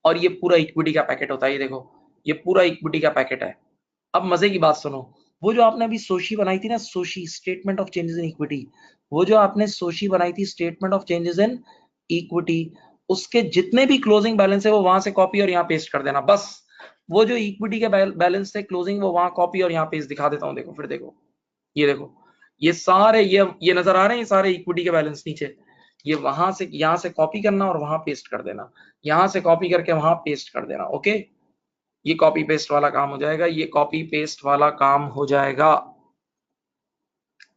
और ये पूरा इक्विटी का पैकेट होता है। ये देखो, ये पूरा इक्विटी का पैकेट है। अब मजे की बात सुनो, वो जो आपने अभी सोशी बनाई थी ना, SOCIE statement of changes in equity, वो जो आपने सोशी बनाई थी statement of changes in equity, उसके जितने भी क्लोजिंग बैलेंस है वो वहां से कॉपी और यहाँ पेस्ट कर देना बस। वो जो इक्विटी के बैलेंस थे क्लोजिंग, वो वहां कॉपी और यहाँ पेस्ट दिखा देता हूँ। देखो, फिर देखो, ये देखो, ये सारे ये नजर आ रहे हैं, ये सारे इक्विटी के बैलेंस नीचे, ये वहां से यहाँ से कॉपी करना और वहां पेस्ट कर देना, यहाँ से कॉपी करके वहां पेस्ट कर देना। ओके, ये कॉपी पेस्ट वाला काम हो जाएगा, ये कॉपी पेस्ट वाला काम हो जाएगा।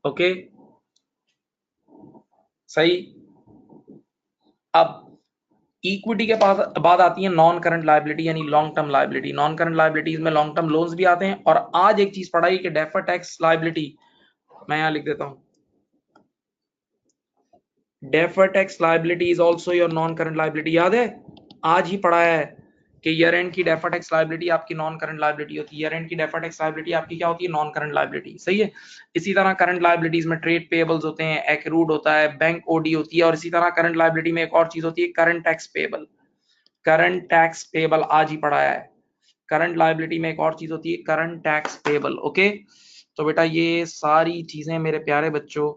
ओके, सही। अब इक्विटी के पास बाद आती है नॉन करंट लायबिलिटी, यानी long term liability. Non current liabilities में लॉन्ग टर्म लोन्स भी आते हैं, और आज एक चीज पढ़ाई कि डेफर्ड टैक्स लायबिलिटी, मैं यहां लिख देता हूं, deferred tax liability is also your non current liability. याद है, आज ही पढ़ाया है कि ईयर एंड की डेफर्ड टैक्स लायबिलिटी आपकी नॉन करंट लायबिलिटी होती है। ईयर एंड की डेफर्ड टैक्स लायबिलिटी आपकी क्या होती है? नॉन करंट लायबिलिटी, सही है। इसी तरह करंट लायबिलिटीज में ट्रेड पेएबल्स होते हैं, एक्रूड होता है, बैंक ओडी होती है, और इसी तरह करंट लायबिलिटी में एक और चीज होती है, current tax payable. Current tax payable आज ही पढ़ाया है। करंट लायबिलिटी में एक और चीज होती है, करंट टैक्स पेएबल। ओके, तो बेटा ये सारी चीजें मेरे प्यारे बच्चों,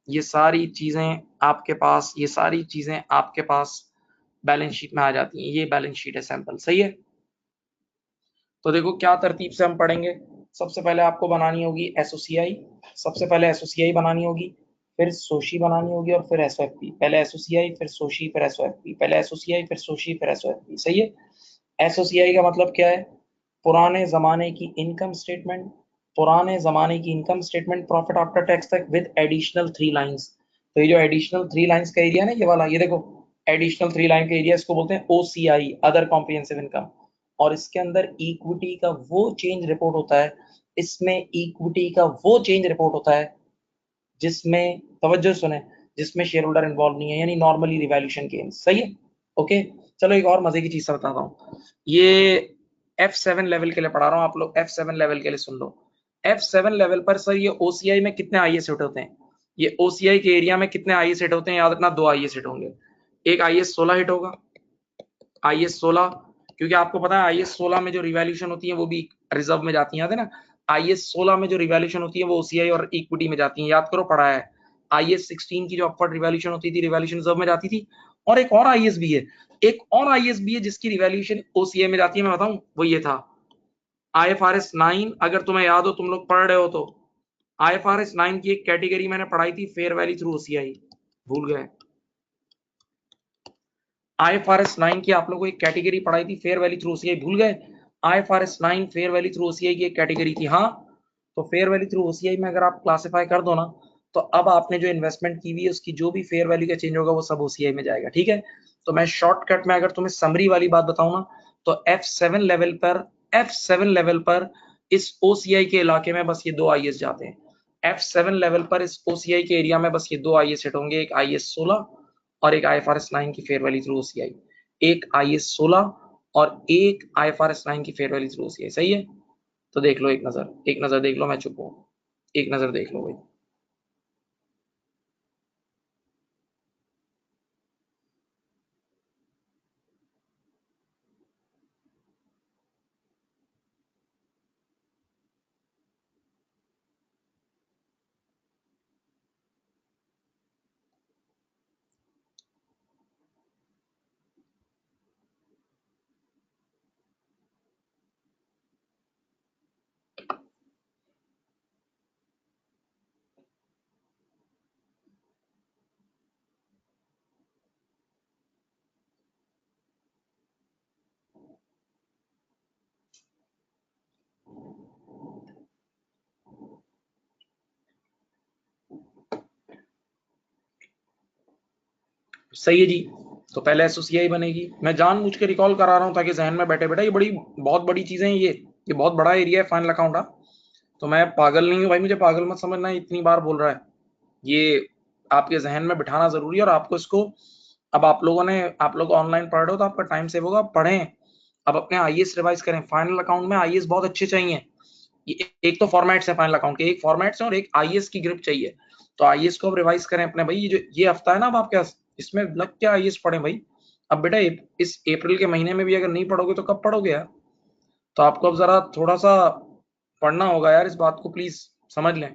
ये सारी चीजें आपके पास, ये सारी चीजें आपके पास बैलेंस शीट में आ जाती हैं। ये बैलेंस शीट है सैंपल, सही है। तो देखो क्या तरतीब से हम पढ़ेंगे। सबसे पहले आपको बनानी होगी एसओसीआई, सबसे पहले एसओसीआई बनानी होगी, फिर सोशी बनानी होगी, और फिर एसओएफपी। पहले एसओसीआई फिर सोशी फिर एसओएफपी, पहले एसओसीआई फिर सोशी फिर एसओएफपी, सही है। एसओसीआई का मतलब क्या है? पुराने जमाने की इनकम स्टेटमेंट, पुराने जमाने की income statement profit after tax तक विद एडिशनल 3 लाइंस। तो ये जो एडिशनल 3 लाइंस का एरिया ना, ये वाला, ये देखो, एडिशनल 3 लाइन का एरिया, इसको बोलते हैं ओसीआई, अदर कॉम्प्रिहेंसिव इनकम। और इसके अंदर इक्विटी का वो चेंज रिपोर्ट होता है, इसमें इक्विटी का वो चेंज रिपोर्ट होता है जिसमें, तवज्जो सुने, जिसमें शेयर होल्डर इन्वॉल्व नहीं है, यानी नॉर्मली रिवैल्यूएशन गेन्स, सही है। ओके, चलो एक और मजे की चीज बताता हूँ, ये F7 लेवल के लिए पढ़ा रहा हूँ, आप लोग F7 लेवल के लिए सुन लो। F7 लेवल पर सर ये ओसीआई में कितने आईए सेट होते हैं? ये ओसीआई के एरिया में कितने आईए सेट होते हैं? याद रखना, 2 आईए सेट होंगे। एक आईएस 16 हिट होगा, आईएस 16, क्योंकि आपको पता है आईएस 16 में जो रिवैल्यूएशन होती है वो भी रिजर्व में जाती है, याद है ना। आईएस 16 में जो रिवैल्यूएशन होती है वो ओसीआई और इक्विटी में जाती है, याद करो, पढ़ा है। आईएस 16 की जो अपवर्ड रिवैल्यूएशन होती थी, रिवैल्यूएशन रिजर्व में जाती थी। और एक और आईएस भी है, एक और आईएस भी है जिसकी रिवैल्यूएशन ओसीआई में जाती है, मैं बताऊं, वो ये था IFRS 9। अगर तुम्हें याद हो, तुम लोग पढ़ रहे हो तो, IFRS 9 की एक कैटेगरी मैंने पढ़ाई थी, फेयर वैल्यू थ्रू ओसीआई, भूल गए। IFRS 9 की आप लोगों को एक कैटेगरी पढ़ाई थी, फेयर वैल्यू थ्रू ओसीआई, भूल गए। IFRS 9 fair value through OCI की एक कैटेगरी थी, हाँ। तो फेयर वैल्यू थ्रू ओसीआई में अगर आप क्लासिफाई कर दो ना, तो अब आपने जो इन्वेस्टमेंट की हुई है उसकी जो भी फेयर वैल्यू का चेंज होगा वो सब ओसीआई में जाएगा, ठीक है। तो मैं शॉर्टकट में अगर तुम्हें समरी वाली बात बताऊं ना, तो F7 लेवल पर, F7 लेवल पर इस ओसीआई के इलाके में बस ये 2 आईएस जाते हैं। F7 लेवल पर इस ओसीआई के एरिया में बस ये 2 आईएस सेट होंगे, एक आईएस 16 और एक IFRS 9 की फेयर वैल्यू थ्रू OCI, एक IAS 16 और एक IFRS 9 की फेयर वैल्यू थ्रू OCI। सही है? तो देख लो, एक नजर देख लो, मैं चुप हूं, एक नजर देख लो भाई। सही है जी। तो पहले एसओसीआई बनेगी, मैं जानबूझ के रिकॉल करा रहा हूँ ताकि जहन में बैठे, बेटा ये बहुत बड़ी चीजें हैं, ये बहुत बड़ा एरिया है फाइनल अकाउंट। तो मैं पागल नहीं हूँ भाई, मुझे पागल मत समझना, इतनी बार बोल रहा है। ये आपके जहन में बिठाना जरूरी है, और आपको इसको, अब आप लोग ऑनलाइन पढ़ रहे हो तो आपका टाइम सेव होगा, पढ़ें। अब अपने आईएएस रिवाइज करें, फाइनल अकाउंट में आईएएस बहुत अच्छे चाहिए। एक तो फॉर्मेट्स है फाइनल अकाउंट के, एक फॉर्मेट्स है और एक आईएएस की ग्रिप चाहिए। तो आईएएस को अब रिवाइज करें अपने भाई, ये हफ्ता है ना अब आपके पास, इसमें लग के आईएएस पढ़ें भाई। अब बेटा इस अप्रैल के महीने में भी अगर नहीं पढ़ोगे तो कब पढ़ोगे यार? तो आपको अब जरा थोड़ा सा पढ़ना होगा यार, इस बात को प्लीज समझ लें,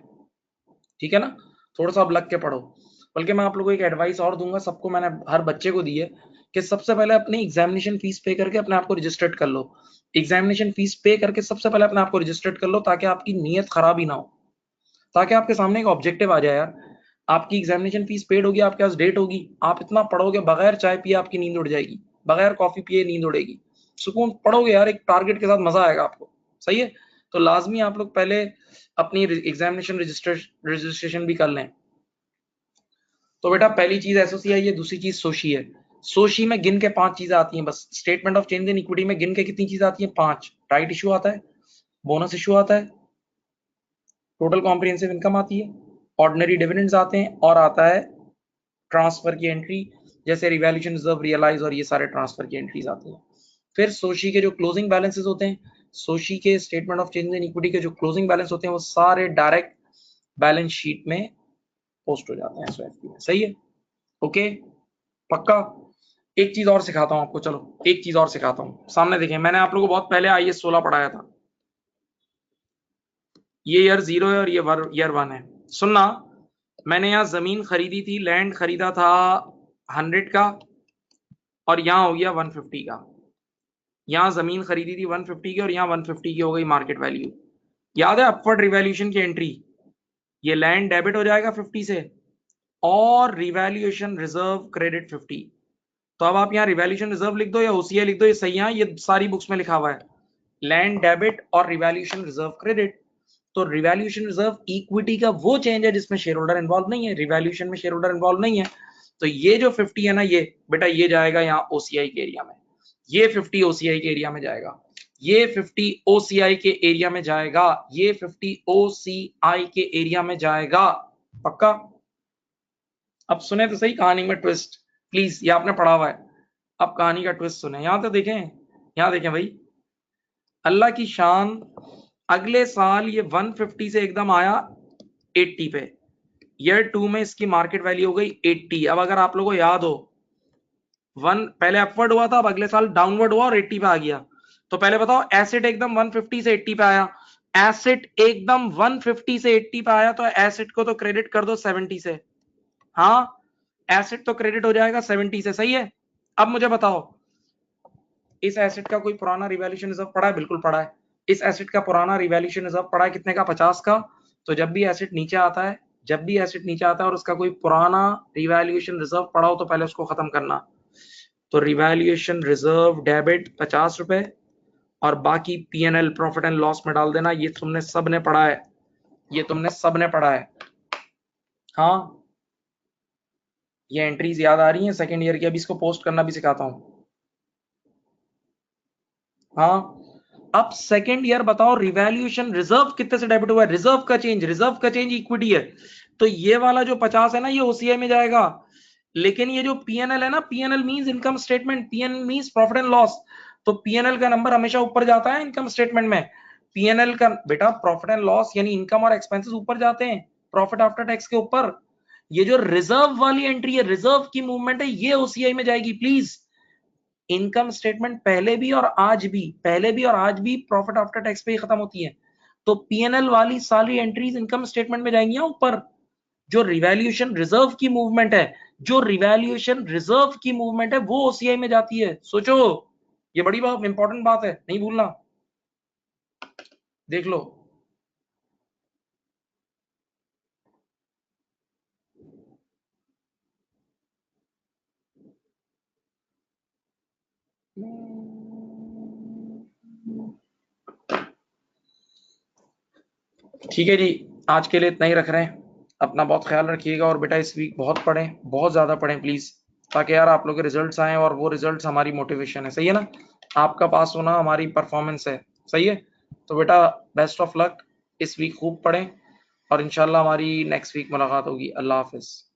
ठीक है ना? थोड़ा सा अब लग के पढ़ो। बल्कि मैं आप लोगों को एक एडवाइस और दूंगा, सबको मैंने हर बच्चे को दी है, कि सबसे पहले अपनी एग्जामिनेशन फीस पे करके अपने आप को रजिस्टर्ड कर लो। एग्जामिनेशन फीस पे करके सबसे पहले अपने आप को रजिस्टर्ड कर लो, ताकि आपकी नीयत खराब ही ना हो, ताकि आपके सामने एक ऑब्जेक्टिव आ जाए यार। आपकी एग्जामिनेशन फीस पेड होगी, आपके पास डेट होगी, आप इतना पढ़ोगे, बगैर चाय पिए आपकी नींद उड़ जाएगी, बगैर कॉफी पिए नींद उड़ेगी, सुकून पढ़ोगे यार, एक टारगेट के साथ मजा आएगा आपको। सही है? तो लाजमी आप लोग पहले अपनी एग्जामिनेशन रजिस्ट्रेशन भी कर लें। तो बेटा पहली चीज एसओसीआई है, दूसरी चीज सोशी है। सोशी में गिन के 5 चीजें आती हैं बस, statement of change in equity में गिन के कितनी चीजें आती हैं? 5। राइट इशू आता है, बोनस इशू आता है, टोटल कॉम्प्रिहेंसिव इनकम आती है, ऑर्डिनरी डिविडेंड्स आते हैं, और आता है ट्रांसफर की एंट्री, जैसे रिवैल्यूएशन रिजर्व, रियलाइज, और ये सारे ट्रांसफर की एंट्रीज आती हैं। फिर सोशी के जो क्लोजिंग बैलेंसेस होते हैं, सोशी के statement of change in equity के जो क्लोजिंग बैलेंस होते हैं, वो सारे डायरेक्ट बैलेंस शीट में पोस्ट हो जाते हैं एसओएफपी में। सही है? ओके, पक्का? एक चीज और सिखाता हूं आपको, चलो एक चीज और सिखाता हूं, सामने देखें, मैंने आप लोगों को बहुत पहले आईएएस 16 पढ़ाया था। ये ईयर 0 है और ये ईयर 1 है। सुनना, मैंने यहाँ जमीन खरीदी थी, लैंड खरीदा था 100 का, और यहाँ हो गया 150 का। यहाँ जमीन खरीदी थी 150 की, और यहाँ 150 की हो गई मार्केट वैल्यू। याद है अपवर्ड रिवैल्यूएशन की एंट्री? ये लैंड डेबिट हो जाएगा 50 से, और रिवैल्यूएशन रिजर्व क्रेडिट 50। तो अब आप यहाँ रिवैल्यूएशन रिजर्व लिख दो या ओसीआई लिख दो, ये सही है, ये सारी बुक्स में लिखा हुआ है, लैंड डेबिट और रिवैल्यूएशन रिजर्व क्रेडिट। तो रिवैल्यूएशन रिजर्व इक्विटी का वो चेंज है जिसमें शेयर होल्डर इन्वॉल्व नहीं है, रिवैल्यूएशन में शेयर होल्डर इन्वॉल्व नहीं है। तो ये जो 50 है ना, ये बेटा ये जाएगा यहाँ ओसीआई के एरिया में, ये 50 ओसीआई के एरिया में जाएगा, ये 50 ओसीआई के एरिया में जाएगा, ये 50 ओसीआई के एरिया में जाएगा। पक्का? अब सुने तो सही कहानी में ट्विस्ट, प्लीज, ये आपने पढ़ा हुआ है, अब कहानी का ट्विस्ट सुने, यहां तो देखें, यहां देखें भाई, अल्लाह की शान, अगले साल ये 150 से एकदम आया 80 पे, ईयर 2 में इसकी मार्केट वैल्यू हो गई 80। अब अगर आप लोगों को याद हो, पहले अपवर्ड हुआ था, अब अगले साल डाउनवर्ड हुआ और 80 पे आ गया। तो पहले बताओ, एसेट एकदम 150 से 80 पे आया, एसेट एकदम 150 से 80 पे आया, तो एसेट को तो क्रेडिट कर दो 70 से। हाँ, एसेट तो क्रेडिट हो जाएगा 70 से। सही है? अब मुझे बताओ, इस एसेट का कोई पुराना रिवैल्यूएशन रिजर्व पड़ा है? बिल्कुल पड़ा है। इस एसेट का पुराना रिवैल्यूएशन रिजर्व पड़ा है कितने का? 50 का। तो जब भी एसेट नीचे आता है, जब भी एसेट नीचे आता है और उसका कोई पुराना रिवैल्यूएशन रिजर्व पड़ा हो, तो पहले उसको खत्म करना। तो रिवैल्यूएशन रिजर्व डेबिट 50 रुपए, और बाकी पीएनएल प्रॉफिट एंड लॉस में डाल देना। ये तुमने सबने पढ़ा है, ये तुमने सबने पढ़ा है। हाँ, ये एंट्रीज याद आ रही हैं सेकेंड ईयर की? अभी इसको पोस्ट करना भी सिखाता हूं। हाँ, अब सेकेंड ईयर बताओ, रिवैल्यूएशन रिजर्व कितने से डेबिट हुआ है? रिजर्व का चेंज इक्विटी है, तो ये वाला जो 50 है ना, ये ओसीआई में जाएगा, लेकिन ये जो पीएनएल है ना, PNL means income statement, PNL means profit and loss, तो पीएनएल का नंबर हमेशा ऊपर जाता है इनकम स्टेटमेंट में। पीएनएल का बेटा प्रॉफिट एंड लॉस यानी इनकम और एक्सपेंसेस ऊपर जाते हैं प्रॉफिट आफ्टर टैक्स के ऊपर। ये जो रिजर्व वाली एंट्री है, रिजर्व की मूवमेंट है, ये ओसीआई में जाएगी प्लीज। इनकम स्टेटमेंट पहले भी और आज भी प्रॉफिट आफ्टर टैक्स पे ही खत्म होती है, तो पीएनएल वाली सारी एंट्रीज इनकम स्टेटमेंट में जाएंगी ऊपर। जो रिवैल्यूएशन रिजर्व की मूवमेंट है, वो ओसीआई में जाती है। सोचो, ये बड़ी बात, इंपॉर्टेंट बात है, नहीं भूलना। देख लो, ठीक है जी, आज के लिए इतना ही रख रहे हैं। अपना बहुत ख्याल रखिएगा, और बेटा इस वीक बहुत पढ़ें, बहुत ज्यादा पढ़ें प्लीज, ताकि यार आप लोग के रिजल्ट्स आए, और वो रिजल्ट्स हमारी मोटिवेशन है, सही है ना? आपका पास होना हमारी परफॉर्मेंस है, सही है? तो बेटा बेस्ट ऑफ लक, इस वीक खूब पढ़ें, और इंशाल्लाह हमारी नेक्स्ट वीक मुलाकात होगी। अल्लाह हाफिज।